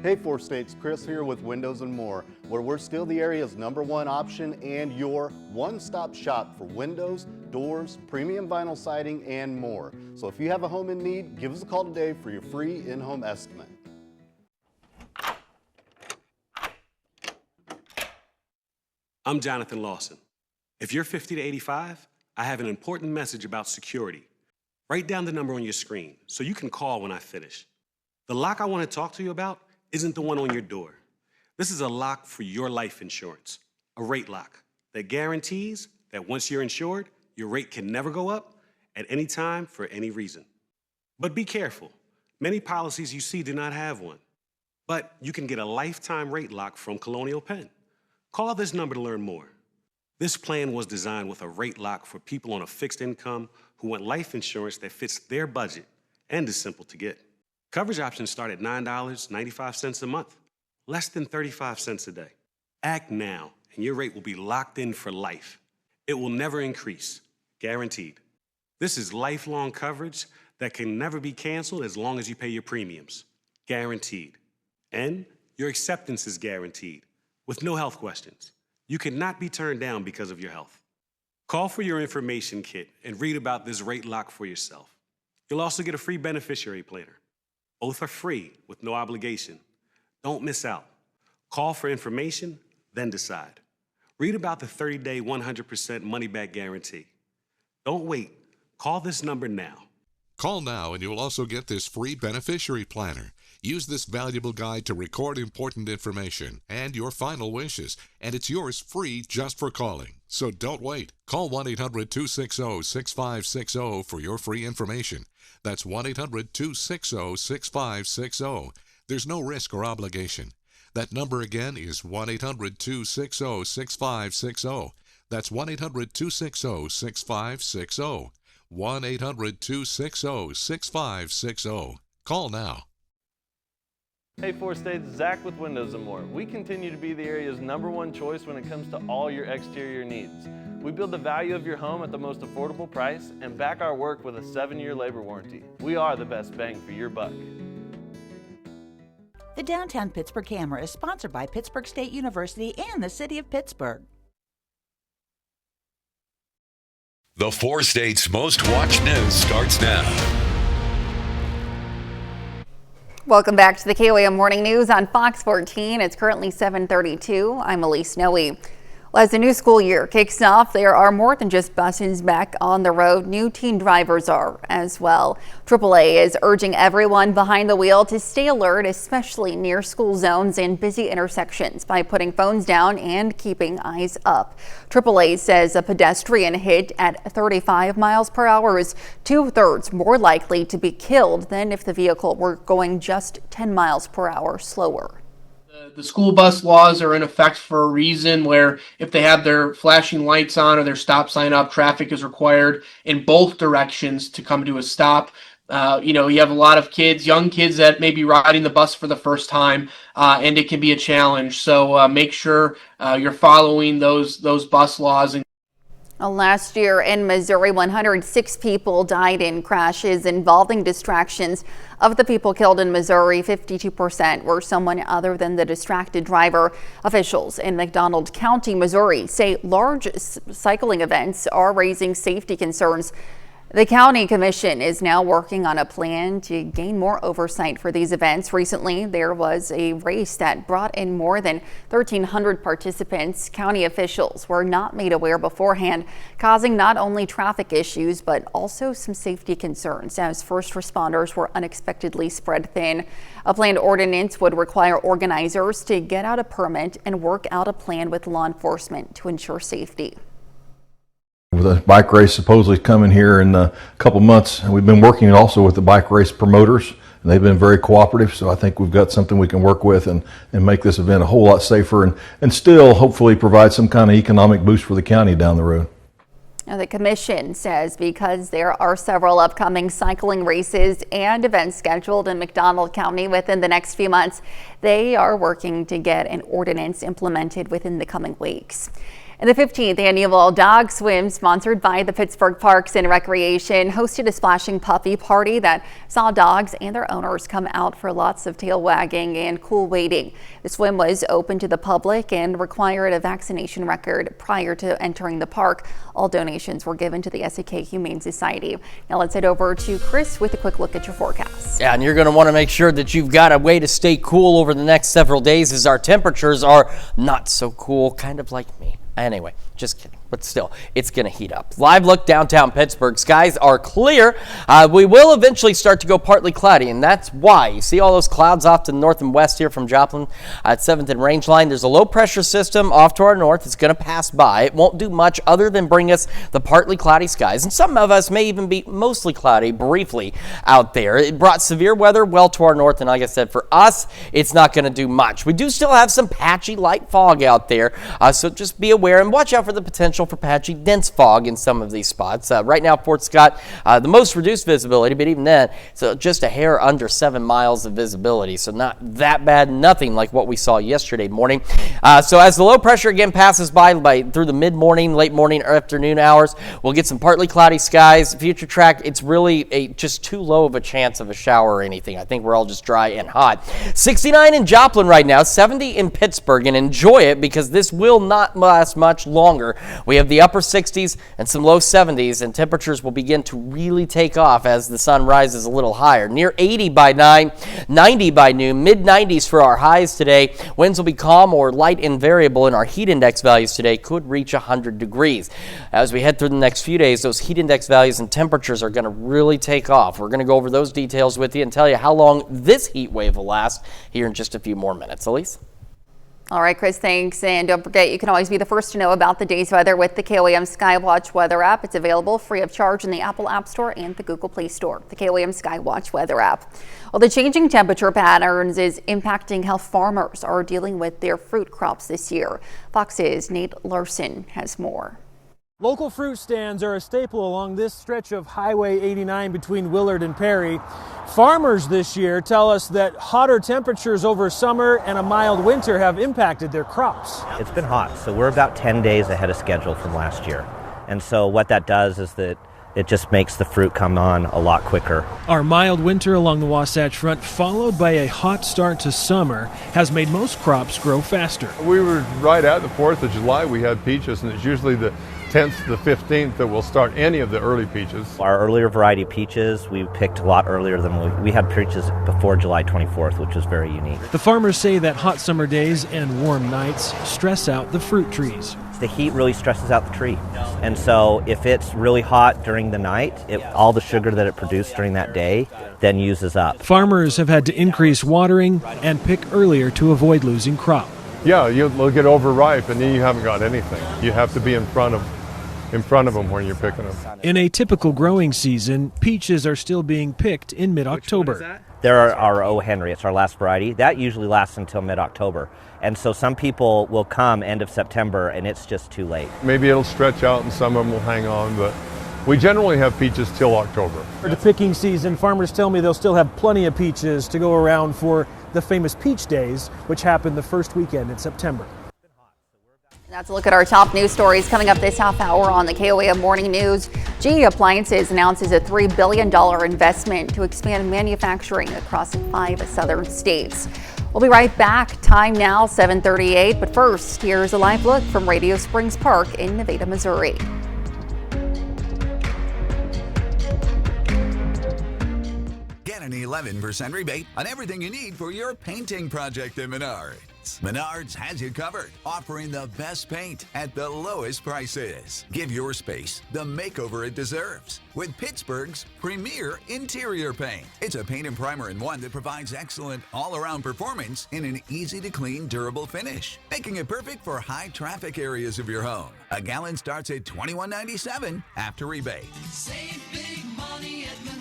[SPEAKER 14] Hey 4 States, Chris here with Windows & More, where we're still the area's #1 option and your one-stop shop for windows, doors, premium vinyl siding, and more. So if you have a home in need, give us a call today for your free in-home estimate.
[SPEAKER 15] I'm Jonathan Lawson. If you're 50 to 85, I have an important message about security. Write down the number on your screen so you can call when I finish. The lock I want to talk to you about isn't the one on your door. This is a lock for your life insurance, a rate lock that guarantees that once you're insured, your rate can never go up at any time for any reason. But be careful. Many policies you see do not have one. But you can get a lifetime rate lock from Colonial Penn. Call this number to learn more. This plan was designed with a rate lock for people on a fixed income who want life insurance that fits their budget and is simple to get. Coverage options start at $9.95 a month, less than 35 cents a day. Act now, and your rate will be locked in for life. It will never increase, guaranteed. This is lifelong coverage that can never be canceled as long as you pay your premiums, guaranteed. And your acceptance is guaranteed, with no health questions. You cannot be turned down because of your health. Call for your information kit and read about this rate lock for yourself. You'll also get a free beneficiary planner. Both are free with no obligation. Don't miss out. Call for information, then decide. Read about the 30-day 100% money-back guarantee. Don't wait. Call this number now.
[SPEAKER 16] Call now and you'll also get this free beneficiary planner. Use this valuable guide to record important information and your final wishes, and it's yours free just for calling. So don't wait. Call 1-800-260-6560 for your free information. That's 1-800-260-6560. There's no risk or obligation. That number again is 1-800-260-6560. That's 1-800-260-6560. 1-800-260-6560. Call now.
[SPEAKER 17] Hey 4 States, Zach with Windows & More. We continue to be the area's #1 choice when it comes to all your exterior needs. We build the value of your home at the most affordable price and back our work with a 7-year labor warranty. We are the best bang for your buck.
[SPEAKER 11] The Downtown Pittsburgh Camera is sponsored by Pittsburgh State University and the City of Pittsburgh.
[SPEAKER 30] The 4 States' most watched news starts now.
[SPEAKER 3] Welcome back to the KOAM Morning News on Fox 14. It's currently 7:32. I'm Elise Snowy. Well, as the new school year kicks off, there are more than just buses back on the road. New teen drivers are as well. AAA is urging everyone behind the wheel to stay alert, especially near school zones and busy intersections, by putting phones down and keeping eyes up. AAA says a pedestrian hit at 35 miles per hour is 2/3 more likely to be killed than if the vehicle were going just 10 miles per hour slower.
[SPEAKER 18] The school bus laws are in effect for a reason, where if they have their flashing lights on or their stop sign up, traffic is required in both directions to come to a stop. You have a lot of kids, young kids that may be riding the bus for the first time, and it can be a challenge. So make sure you're following those bus laws.
[SPEAKER 3] Last year in Missouri, 106 people died in crashes involving distractions. Of the people killed in Missouri, 52% were someone other than the distracted driver. Officials in McDonald County, Missouri, say large cycling events are raising safety concerns The County Commission is now working on a plan to gain more oversight for these events. Recently, there was a race that brought in more than 1,300 participants. County officials were not made aware beforehand, causing not only traffic issues, but also some safety concerns as first responders were unexpectedly spread thin. A planned ordinance would require organizers to get out a permit and work out a plan with law enforcement to ensure safety.
[SPEAKER 2] The bike race supposedly coming here in a couple months, and we've been working also with the bike race promoters, and they've been very cooperative. So I think we've got something we can work with and make this event a whole lot safer and still hopefully provide some kind of economic boost for the county down the road.
[SPEAKER 3] Now, the commission says because there are several upcoming cycling races and events scheduled in McDonald County within the next few months, they are working to get an ordinance implemented within the coming weeks. And the 15th annual Dog Swim, sponsored by the Pittsburgh Parks and Recreation, hosted a splashing puppy party that saw dogs and their owners come out for lots of tail wagging and cool wading. The swim was open to the public and required a vaccination record prior to entering the park. All donations were given to the SAK Humane Society. Now let's head over to Chris with a quick look at your forecast.
[SPEAKER 1] Yeah, and you're going to want to make sure that you've got a way to stay cool over the next several days as our temperatures are not so cool, kind of like me. Anyway, just kidding, but still, it's going to heat up. Live look downtown Pittsburgh. Skies are clear. We will eventually start to go partly cloudy, and that's why you see all those clouds off to the north and west here from Joplin at 7th and Range Line. There's a low pressure system off to our north. It's going to pass by. It won't do much other than bring us the partly cloudy skies, and some of us may even be mostly cloudy briefly out there. It brought severe weather well to our north, and like I said, for us, it's not going to do much. We do still have some patchy light fog out there, so just be aware and watch out for the potential for patchy dense fog in some of these spots. Right now, Fort Scott, the most reduced visibility, but even then, so just a hair under 7 miles of visibility. So not that bad, nothing like what we saw yesterday morning. So as the low pressure again passes by through the mid-morning, late morning, or afternoon hours, we'll get some partly cloudy skies. Future track, it's really just too low of a chance of a shower or anything. I think we're all just dry and hot. 69 in Joplin right now, 70 in Pittsburgh, and enjoy it because this will not last much longer. We have the upper 60s and some low 70s, and temperatures will begin to really take off as the sun rises a little higher. Near 80 by 9, 90 by noon, mid-90s for our highs today. Winds will be calm or light and variable, and our heat index values today could reach 100 degrees. As we head through the next few days, those heat index values and temperatures are going to really take off. We're going to go over those details with you and tell you how long this heat wave will last here in just a few more minutes. Elise?
[SPEAKER 3] All right, Chris, thanks. And don't forget, you can always be the first to know about the day's weather with the KOAM Skywatch Weather app. It's available free of charge in the Apple App Store and the Google Play Store. The KOAM Skywatch Weather app. Well, the changing temperature patterns is impacting how farmers are dealing with their fruit crops this year. Fox's Nate Larson has more.
[SPEAKER 5] Local fruit stands are a staple along this stretch of Highway 89 between Willard and Perry. Farmers this year tell us that hotter temperatures over summer and a mild winter have impacted their crops.
[SPEAKER 19] It's been hot, so we're about 10 days ahead of schedule from last year. And so what that does is that it just makes the fruit come on a lot quicker.
[SPEAKER 5] Our mild winter along the Wasatch Front, followed by a hot start to summer, has made most crops grow faster.
[SPEAKER 20] We were right at the 4th of July. We had peaches, and it's usually the 10th to the 15th that we'll start any of the early peaches.
[SPEAKER 19] Our earlier variety peaches, we picked a lot earlier than we had peaches before July 24th, which was very unique.
[SPEAKER 5] The farmers say that hot summer days and warm nights stress out the fruit trees.
[SPEAKER 19] The heat really stresses out the tree. And so if it's really hot during the night, all the sugar that it produced during that day then uses up.
[SPEAKER 5] Farmers have had to increase watering and pick earlier to avoid losing crop.
[SPEAKER 20] Yeah, you'll get overripe and then you haven't got anything. You have to be in front of them when you're picking them.
[SPEAKER 5] In a typical growing season, peaches are still being picked in mid-October.
[SPEAKER 19] There are our O. Henry, it's our last variety. That usually lasts until mid-October. And so some people will come end of September and it's just too late.
[SPEAKER 20] Maybe it'll stretch out and some of them will hang on, but we generally have peaches till October.
[SPEAKER 5] For the picking season, farmers tell me they'll still have plenty of peaches to go around for the famous Peach Days, which happen the first weekend in September.
[SPEAKER 3] That's a look at our top news stories coming up this half hour on the KOAM Morning News. GE Appliances announces a $3 billion investment to expand manufacturing across 5 southern states. We'll be right back. Time now 7:38. But first, here's a live look from Radio Springs Park in Nevada, Missouri.
[SPEAKER 4] an 11% rebate on everything you need for your painting project at Menards. Menards has you covered, offering the best paint at the lowest prices. Give your space the makeover it deserves with Pittsburgh's premier interior paint. It's a paint and primer in one that provides excellent all-around performance in an easy-to-clean, durable finish, making it perfect for high-traffic areas of your home. A gallon starts at $21.97 after rebate.
[SPEAKER 6] Save big money at Menards.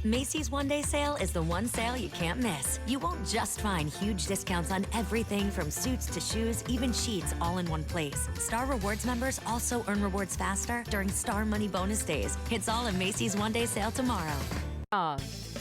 [SPEAKER 7] Macy's One Day Sale is the one sale you can't miss. You won't just find huge discounts on everything from suits to shoes, even sheets, all in one place. Star Rewards members also earn rewards faster during Star Money Bonus Days. It's all in Macy's One Day Sale tomorrow.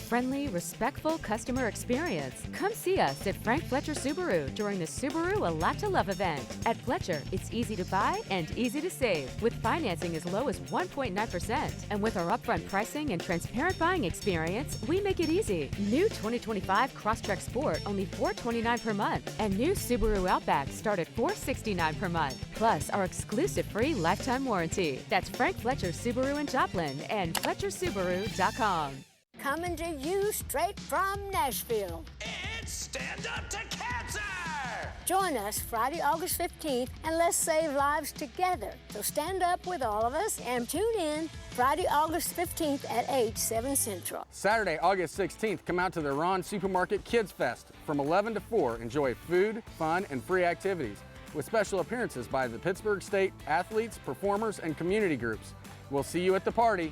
[SPEAKER 8] Friendly, respectful customer experience. Come see us at Frank Fletcher Subaru during the Subaru A Lot to Love event. At Fletcher, it's easy to buy and easy to save, with financing as low as 1.9%. And with our upfront pricing and transparent buying experience, we make it easy. New 2025 Crosstrek Sport, only $429 per month. And new Subaru Outback start at $469 per month. Plus, our exclusive free lifetime warranty. That's Frank Fletcher Subaru in Joplin and FletcherSubaru.com.
[SPEAKER 21] Coming to you straight from Nashville.
[SPEAKER 6] It's Stand Up to Cancer!
[SPEAKER 21] Join us Friday, August 15th, and let's save lives together. So stand up with all of us and tune in Friday, August 15th at 8, 7 Central.
[SPEAKER 22] Saturday, August 16th, come out to the Ron Supermarket Kids Fest from 11 to 4. Enjoy food, fun, and free activities with special appearances by the Pittsburgh State athletes, performers, and community groups. We'll see you at the party.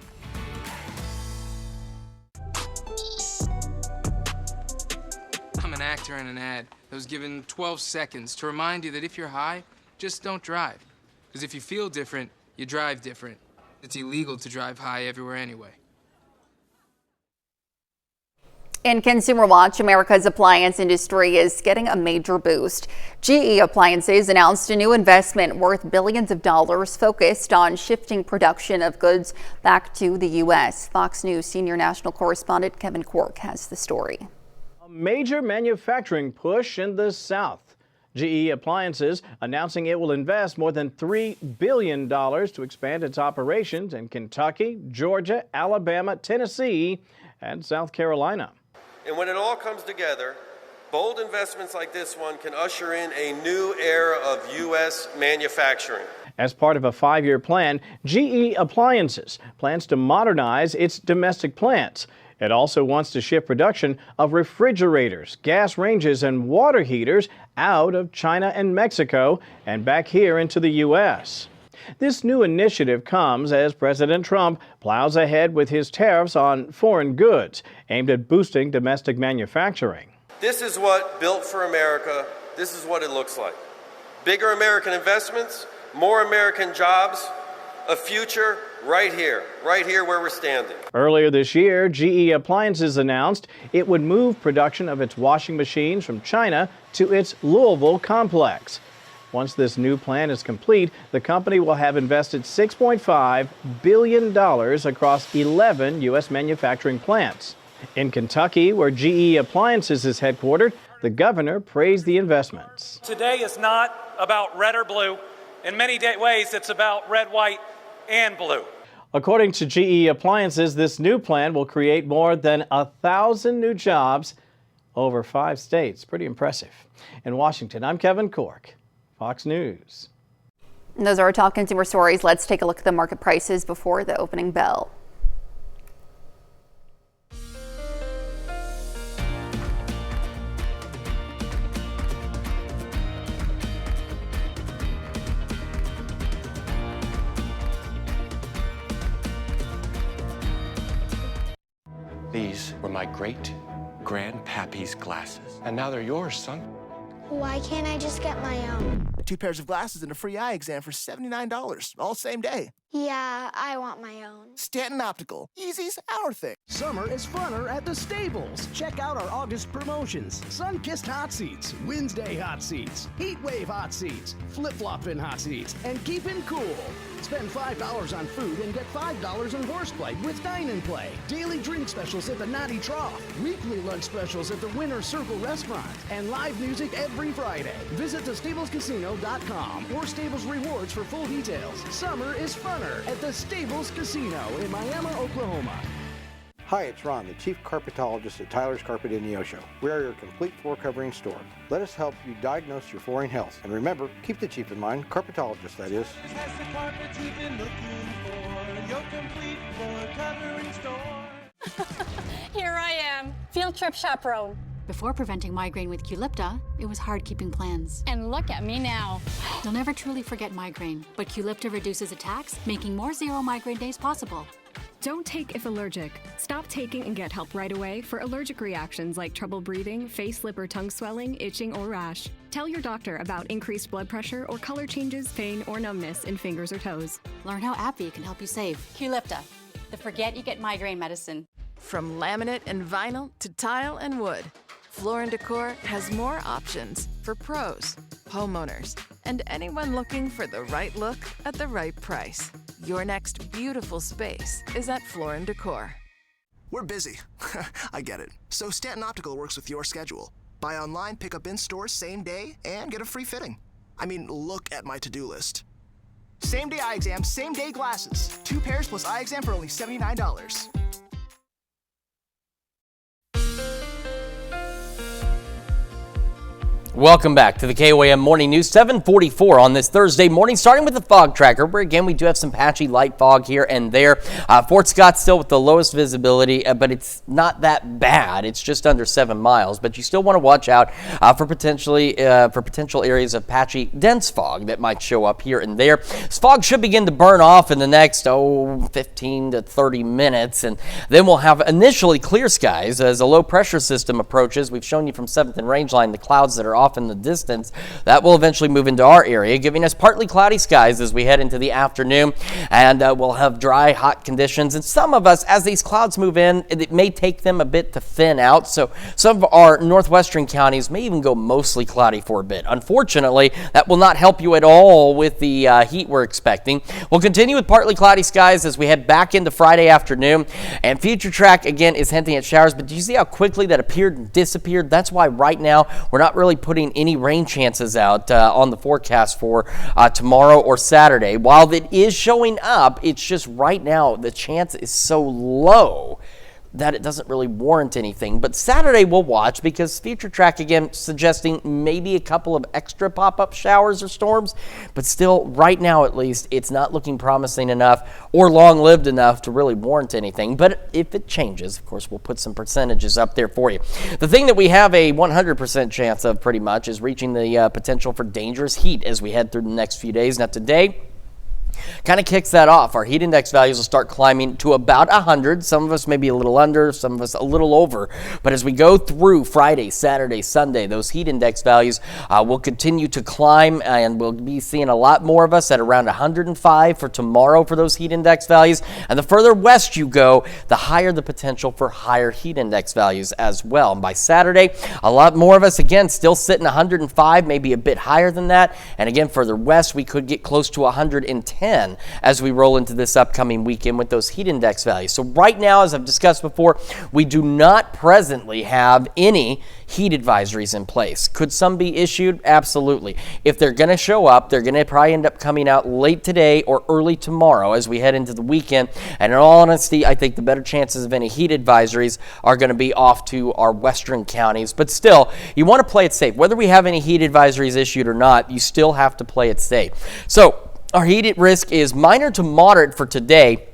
[SPEAKER 23] I'm an actor in an ad that was given 12 seconds to remind you that if you're high, just don't drive. Because if you feel different, you drive different. It's illegal to drive high everywhere anyway.
[SPEAKER 3] In Consumer Watch, America's appliance industry is getting a major boost. GE Appliances announced a new investment worth billions of dollars focused on shifting production of goods back to the U.S. Fox News senior national correspondent Kevin Cork has the story.
[SPEAKER 24] A major manufacturing push in the South. GE Appliances announcing it will invest more than $3 billion to expand its operations in Kentucky, Georgia, Alabama, Tennessee, and South Carolina.
[SPEAKER 25] And when it all comes together, bold investments like this one can usher in a new era of U.S. manufacturing.
[SPEAKER 24] As part of a 5-year plan, GE Appliances plans to modernize its domestic plants. It also wants to shift production of refrigerators, gas ranges, and water heaters out of China and Mexico and back here into the U.S. This new initiative comes as President Trump plows ahead with his tariffs on foreign goods aimed at boosting domestic manufacturing.
[SPEAKER 25] This is what Built for America, this is what it looks like. Bigger American investments, more American jobs, a future right here where we're standing.
[SPEAKER 24] Earlier this year, GE Appliances announced it would move production of its washing machines from China to its Louisville complex. Once this new plan is complete, the company will have invested $6.5 billion across 11 U.S. manufacturing plants. In Kentucky, where GE Appliances is headquartered, the governor praised the investments.
[SPEAKER 26] Today is not about red or blue. In many ways, it's about red, white, and blue.
[SPEAKER 24] According to GE Appliances, this new plan will create more than 1,000 new jobs over 5 states. Pretty impressive. In Washington, I'm Kevin Cork, Fox News.
[SPEAKER 3] And those are our top consumer stories. Let's take a look at the market prices before the opening bell.
[SPEAKER 27] These were my great-grandpappy's glasses, and now they're yours, son.
[SPEAKER 28] Why can't I just get my own?
[SPEAKER 31] 2 pairs of glasses and a free eye exam for $79, all same day.
[SPEAKER 28] Yeah, I want my own.
[SPEAKER 31] Stanton Optical. Easy's our thing.
[SPEAKER 34] Summer is funner at the Stables. Check out our August promotions. Sun-kissed hot seats, Wednesday hot seats, heat wave hot seats, flip-flopping hot seats, and keeping cool. Spend $5 on food and get $5 on horseplay with Dine and Play. Daily drink specials at the Naughty Trough. Weekly lunch specials at the Winter Circle Restaurant. And live music every Friday. Visit thestablescasino.com or Stables Rewards for full details. Summer is funner at the Stables Casino in Miami, Oklahoma.
[SPEAKER 9] Hi, it's Ron, the Chief Carpetologist at Tyler's Carpet in Neosho. We are your complete floor covering store. Let us help you diagnose your flooring health. And remember, keep the Chief in mind, carpetologist that is.
[SPEAKER 6] That's the carpet you've been looking for, your complete floor covering store.
[SPEAKER 10] Here I am, field trip chaperone.
[SPEAKER 11] Before preventing migraine with Qulipta, it was hard keeping plans.
[SPEAKER 10] And look at me now.
[SPEAKER 11] You'll never truly forget migraine, but Qulipta reduces attacks, making more zero migraine days possible.
[SPEAKER 12] Don't take if allergic. Stop taking and get help right away for allergic reactions like trouble breathing, face, lip, or tongue swelling, itching, or rash. Tell your doctor about increased blood pressure or color changes, pain, or numbness in fingers or toes.
[SPEAKER 11] Learn how AbbVie can help you save. Qulipta, the forget you get migraine medicine.
[SPEAKER 13] From laminate and vinyl to tile and wood, Floor & Decor has more options for pros, homeowners, and anyone looking for the right look at the right price. Your next beautiful space is at Floor & Decor.
[SPEAKER 31] We're busy. I get it. So Stanton Optical works with your schedule. Buy online, pick up in store same day, and get a free fitting. I mean, look at my to-do list. Same day eye exam, same day glasses. 2 pairs plus eye exam for only $79.
[SPEAKER 1] Welcome back to the KOAM Morning News, 7:44 on this Thursday morning, starting with the fog tracker, where again we do have some patchy light fog here and there. Fort Scott still with the lowest visibility, but it's not that bad. It's just under 7 miles, but you still want to watch out for potential areas of patchy dense fog that might show up here and there. This fog should begin to burn off in the next 15 to 30 minutes, and then we'll have initially clear skies as a low pressure system approaches. We've shown you from 7th and Rangeline the clouds that are off in the distance. That will eventually move into our area, giving us partly cloudy skies as we head into the afternoon, and we'll have dry, hot conditions. And some of us, as these clouds move in, it may take them a bit to thin out, so some of our northwestern counties may even go mostly cloudy for a bit. Unfortunately, that will not help you at all with the heat we're expecting. We'll continue with partly cloudy skies as we head back into Friday afternoon, and Future Track again is hinting at showers, but do you see how quickly that appeared and disappeared? That's why right now we're not really putting any rain chances out on the forecast for tomorrow or Saturday. While it is showing up, it's just right now the chance is so low that it doesn't really warrant anything. But Saturday we'll watch, because Future Track again suggesting maybe a couple of extra pop-up showers or storms, but still right now at least it's not looking promising enough or long-lived enough to really warrant anything. But if it changes, of course, we'll put some percentages up there for you. The thing that we have a 100% chance of pretty much is reaching the potential for dangerous heat as we head through the next few days. Now today kind of kicks that off. Our heat index values will start climbing to about 100. Some of us may be a little under, some of us a little over. But as we go through Friday, Saturday, Sunday, those heat index values will continue to climb, and we'll be seeing a lot more of us at around 105 for tomorrow for those heat index values. And the further west you go, the higher the potential for higher heat index values as well. And by Saturday, a lot more of us, again, still sitting 105, maybe a bit higher than that. And again, further west, we could get close to 110 as we roll into this upcoming weekend with those heat index values. So right now, as I've discussed before, we do not presently have any heat advisories in place. Could some be issued? Absolutely. If they're going to show up, they're going to probably end up coming out late today or early tomorrow as we head into the weekend. And in all honesty, I think the better chances of any heat advisories are going to be off to our western counties. But still, you want to play it safe. Whether we have any heat advisories issued or not, you still have to play it safe. So our heat risk is minor to moderate for today,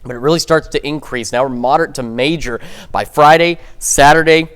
[SPEAKER 1] but it really starts to increase. Now we're moderate to major by Friday, Saturday,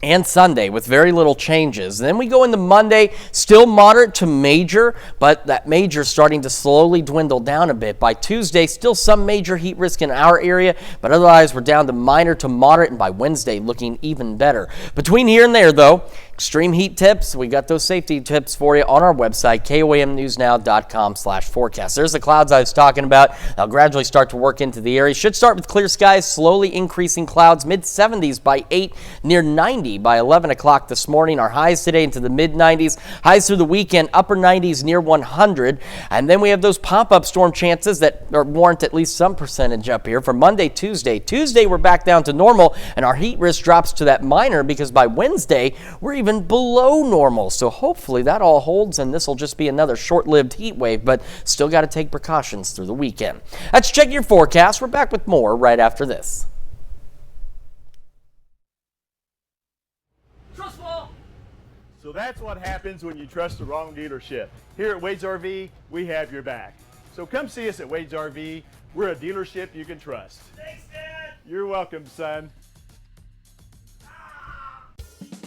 [SPEAKER 1] and Sunday with very little changes. And then we go into Monday, still moderate to major, but that major starting to slowly dwindle down a bit. By Tuesday, still some major heat risk in our area, but otherwise we're down to minor to moderate, and by Wednesday looking even better. Between here and there though, extreme heat tips, we got those safety tips for you on our website, KOAMnewsnow.com/forecast. There's the clouds I was talking about. They'll gradually start to work into the area. Should start with clear skies, slowly increasing clouds, mid-70s by 8, near 90 by 11 o'clock this morning. Our highs today into the mid-90s. Highs through the weekend, upper 90s near 100. And then we have those pop-up storm chances that warrant at least some percentage up here for Monday, Tuesday. Tuesday, we're back down to normal, and our heat risk drops to that minor, because by Wednesday, we're even below normal. So hopefully that all holds, and this will just be another short-lived heat wave, but still got to take precautions through the weekend. Let's check your forecast. We're back with more right after this.
[SPEAKER 2] So that's what happens when you trust the wrong dealership. Here at Wade's RV, we have your back. So come see us at Wade's RV. We're a dealership you can trust. Thanks, Dad. You're welcome, son.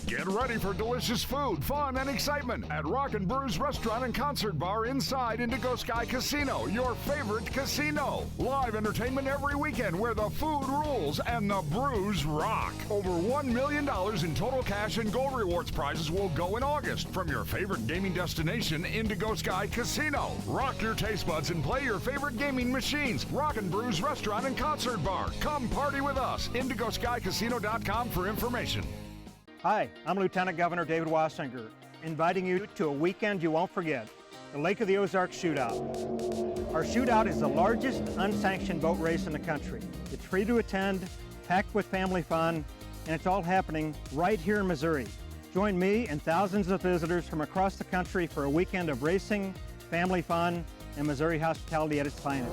[SPEAKER 4] Get ready for delicious food, fun, and excitement at Rock and Brews Restaurant and Concert Bar inside Indigo Sky Casino, your favorite casino. Live entertainment every weekend where the food rules and the brews rock. Over $1 million in total cash and gold rewards prizes will go in August from your favorite gaming destination, Indigo Sky Casino. Rock your taste buds and play your favorite gaming machines. Rock and Brews Restaurant and Concert Bar. Come party with us. IndigoSkyCasino.com for information.
[SPEAKER 5] Hi, I'm Lieutenant Governor David Wassinger, inviting you to a weekend you won't forget, the Lake of the Ozarks Shootout. Our shootout is the largest unsanctioned boat race in the country. It's free to attend, packed with family fun, and it's all happening right here in Missouri. Join me and thousands of visitors from across the country for a weekend of racing, family fun, and Missouri hospitality at its finest.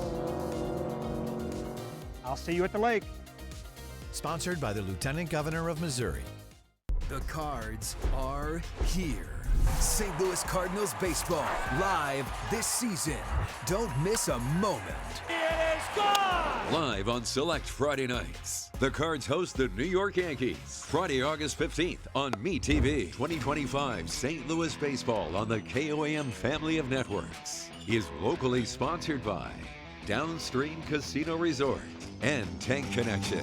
[SPEAKER 5] I'll see you at the lake.
[SPEAKER 14] Sponsored by the Lieutenant Governor of Missouri.
[SPEAKER 15] The Cards are here. St. Louis Cardinals baseball live this season. Don't miss a moment.
[SPEAKER 6] It is gone!
[SPEAKER 16] Live on select Friday nights, the Cards host the New York Yankees. Friday, August 15th on MeTV. 2025 St. Louis baseball on the KOAM family of networks is locally sponsored by Downstream Casino Resort and Tank Connection.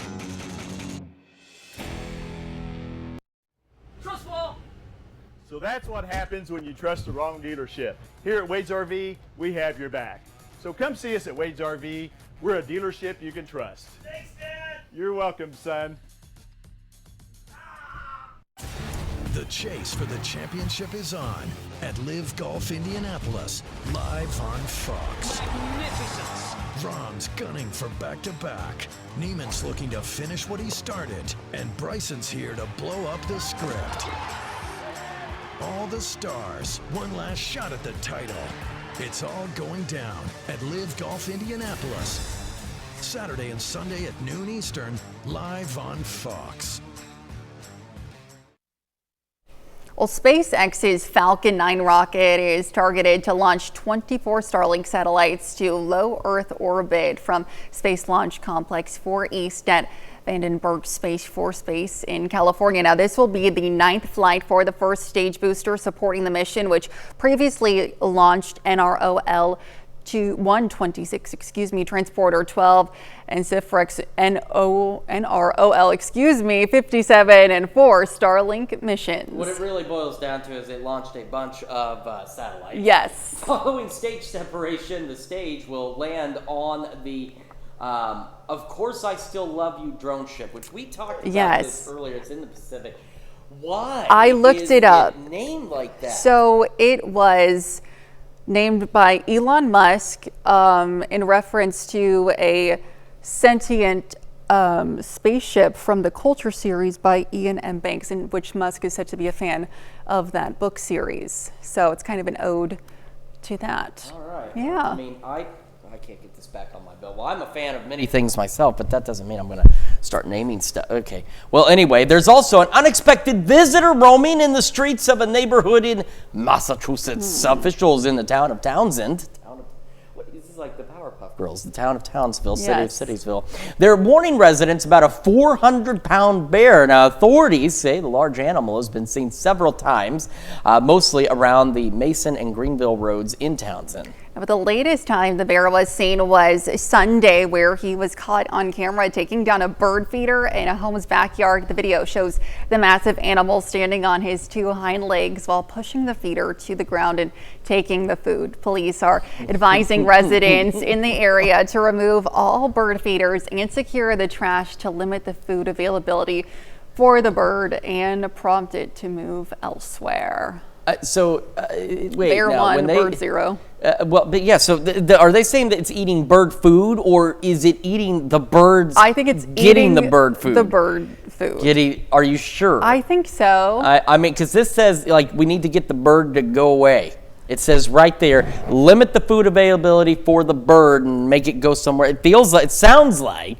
[SPEAKER 2] So that's what happens when you trust the wrong dealership. Here at Wade's RV, we have your back. So come see us at Wade's RV. We're a dealership you can trust. Thanks, Dad. You're welcome, son.
[SPEAKER 14] The chase for the championship is on at Live Golf Indianapolis, live on Fox.
[SPEAKER 6] Magnificence!
[SPEAKER 14] Rahm's gunning for back-to-back. Neiman's looking to finish what he started. And Bryson's here to blow up the script. All the stars, one last shot at the title. It's all going down at Live Golf Indianapolis. Saturday and Sunday at noon Eastern, live on Fox.
[SPEAKER 3] Well, SpaceX's Falcon 9 rocket is targeted to launch 24 Starlink satellites to low Earth orbit from Space Launch Complex 4 East at Vandenberg Space Force Base in California. Now, this will be the 9th flight for the first stage booster supporting the mission, which previously launched NROL to 126, Transporter 12 and Cifrex NROL, 57 and 4 Starlink missions.
[SPEAKER 1] What it really boils down to is they launched a bunch of satellites.
[SPEAKER 3] Yes.
[SPEAKER 1] Following stage separation, the stage will land on the Of Course I Still Love You drone ship, which we talked about this earlier. It's in the Pacific. Why?
[SPEAKER 3] I looked it up.
[SPEAKER 1] Named like that.
[SPEAKER 3] So it was named by Elon Musk in reference to a sentient spaceship from the Culture series by Ian M. Banks, in which Musk is said to be a fan of that book series. So it's kind of an ode to that.
[SPEAKER 1] All right.
[SPEAKER 3] Yeah.
[SPEAKER 1] I mean, I can't get this back on my bill. Well, I'm a fan of many things myself, but that doesn't mean I'm going to start naming stuff. Okay. Well, anyway, there's also an unexpected visitor roaming in the streets of a neighborhood in Massachusetts. Officials in the town of Townsend. This is like the Powerpuff Girls, the town of Townsville, city of Citiesville. They're warning residents about a 400-pound bear. Now, authorities say the large animal has been seen several times, mostly around the Mason and Greenville roads in Townsend.
[SPEAKER 3] But the latest time the bear was seen was Sunday, where he was caught on camera taking down a bird feeder in a home's backyard. The video shows the massive animal standing on his 2 hind legs while pushing the feeder to the ground and taking the food. Police are advising residents in the area to remove all bird feeders and secure the trash to limit the food availability for the bird and prompt it to move elsewhere.
[SPEAKER 1] Wait,
[SPEAKER 3] Bear
[SPEAKER 1] now,
[SPEAKER 3] 1, bird 0.
[SPEAKER 1] But yeah, so are they saying that it's eating bird food, or is it eating the birds?
[SPEAKER 3] I think it's
[SPEAKER 1] getting the bird food.
[SPEAKER 3] The bird food.
[SPEAKER 1] Are you sure?
[SPEAKER 3] I think so.
[SPEAKER 1] I mean, because this says like we need to get the bird to go away. It says right there, limit the food availability for the bird and make it go somewhere. It sounds like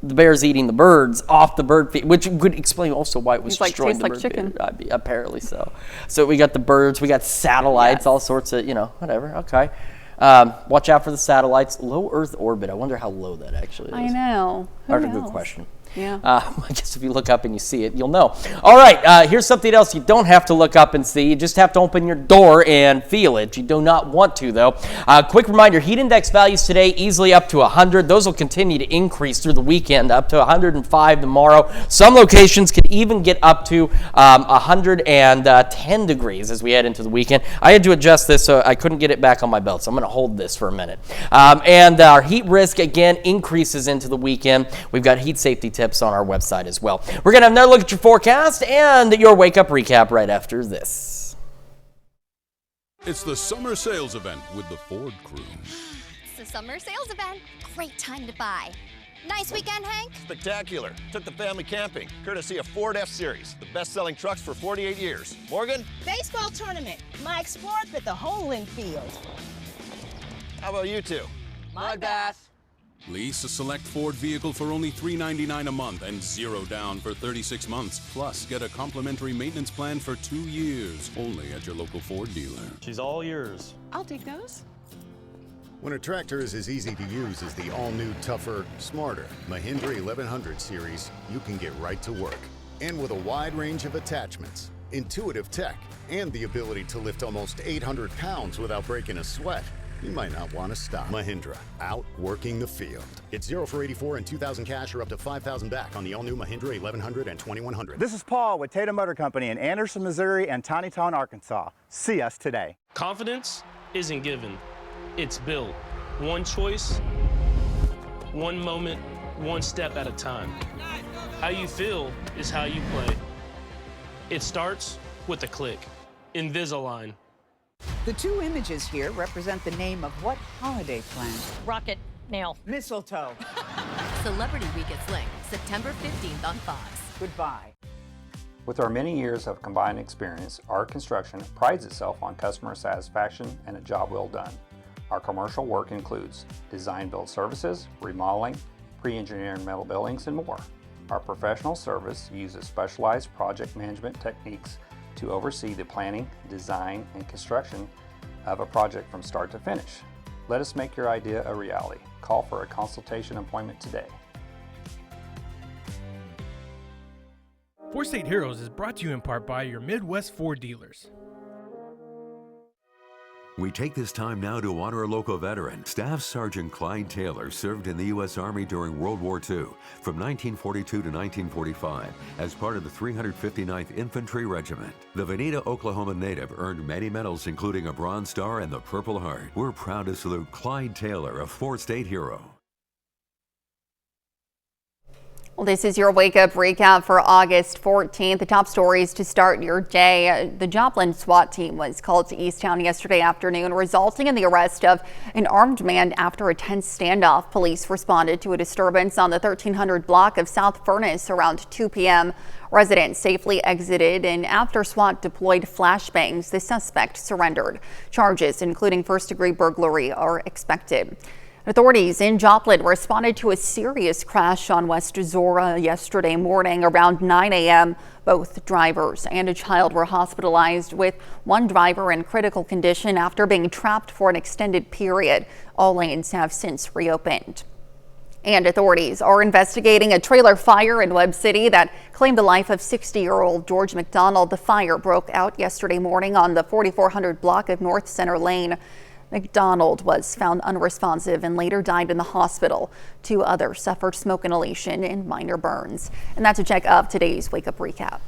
[SPEAKER 1] the bear's eating the birds off the bird feed, which would explain also why it was
[SPEAKER 3] It's like,
[SPEAKER 1] destroying
[SPEAKER 3] tastes
[SPEAKER 1] the
[SPEAKER 3] like
[SPEAKER 1] bird
[SPEAKER 3] chicken.
[SPEAKER 1] feed. Apparently so. So we got the birds, we got satellites, all sorts of, whatever. Okay. Watch out for the satellites. Low Earth orbit. I wonder how low that actually is.
[SPEAKER 3] I know. Who
[SPEAKER 1] That's a
[SPEAKER 3] knows?
[SPEAKER 1] good question.
[SPEAKER 3] Yeah.
[SPEAKER 1] I guess if you look up and you see it, you'll know. All right, here's something else you don't have to look up and see. You just have to open your door and feel it. You do not want to, though. Quick reminder, heat index values today easily up to 100. Those will continue to increase through the weekend, up to 105 tomorrow. Some locations could even get up to 110 degrees as we head into the weekend. I had to adjust this, so I couldn't get it back on my belt, so I'm going to hold this for a minute. And our heat risk, again, increases into the weekend. We've got heat safety tips on our website as well. We're going to have another look at your forecast and your wake up recap right after this.
[SPEAKER 7] It's the summer sales event with the Ford crew.
[SPEAKER 8] It's the summer sales event. Great time to buy. Nice weekend, Hank?
[SPEAKER 17] Spectacular. Took the family camping, courtesy of Ford F-Series, the best-selling trucks for 48 years. Morgan?
[SPEAKER 18] Baseball tournament. My Explorer fit the whole infield.
[SPEAKER 17] How about you two?
[SPEAKER 18] Mud bath.
[SPEAKER 7] Lease a select Ford vehicle for only $399 a month and 0 down for 36 months. Plus, get a complimentary maintenance plan for 2 years, only at your local Ford dealer.
[SPEAKER 19] She's all yours.
[SPEAKER 18] I'll take those.
[SPEAKER 20] When a tractor is as easy to use as the all-new, tougher, smarter Mahindra 1100 series, you can get right to work. And with a wide range of attachments, intuitive tech, and the ability to lift almost 800 pounds without breaking a sweat, you might not want to stop. Mahindra, out working the field. It's 0 for 84 and 2,000 cash or up to 5,000 back on the all-new Mahindra 1100 and 2100.
[SPEAKER 21] This is Paul with Tatum Motor Company in Anderson, Missouri and Tiny Town, Arkansas. See us today.
[SPEAKER 22] Confidence isn't given, it's built. One choice, one moment, one step at a time. How you feel is how you play. It starts with a click. Invisalign.
[SPEAKER 23] The two images here represent the name of what holiday plant?
[SPEAKER 10] Rocket nail.
[SPEAKER 23] Mistletoe.
[SPEAKER 25] Celebrity Week at Sling, September 15th on Fox.
[SPEAKER 23] Goodbye.
[SPEAKER 29] With our many years of combined experience, our construction prides itself on customer satisfaction and a job well done. Our commercial work includes design build services, remodeling, pre-engineered metal buildings, and more. Our professional service uses specialized project management techniques to oversee the planning, design, and construction of a project from start to finish. Let us make your idea a reality. Call for a consultation appointment today.
[SPEAKER 30] Four State Heroes is brought to you in part by your Midwest Ford dealers.
[SPEAKER 16] We take this time now to honor a local veteran. Staff Sergeant Clyde Taylor served in the U.S. Army during World War II from 1942 to 1945 as part of the 359th Infantry Regiment. The Veneta, Oklahoma native earned many medals, including a Bronze Star and the Purple Heart. We're proud to salute Clyde Taylor, a Four State hero.
[SPEAKER 3] Well, this is your Wake Up recap for August 14th. The top stories to start your day. The Joplin SWAT team was called to Easttown yesterday afternoon, resulting in the arrest of an armed man after a tense standoff. Police responded to a disturbance on the 1300 block of South Furnace around 2 p.m. Residents safely exited, and after SWAT deployed flashbangs, the suspect surrendered. Charges, including first-degree burglary, are expected. Authorities in Joplin responded to a serious crash on West Zora yesterday morning around 9 a.m. Both drivers and a child were hospitalized, with one driver in critical condition after being trapped for an extended period. All lanes have since reopened. And authorities are investigating a trailer fire in Webb City that claimed the life of 60-year-old George McDonald. The fire broke out yesterday morning on the 4400 block of North Center Lane. McDonald was found unresponsive and later died in the hospital. 2 others suffered smoke inhalation and minor burns. And that's a check of today's Wake Up Recap.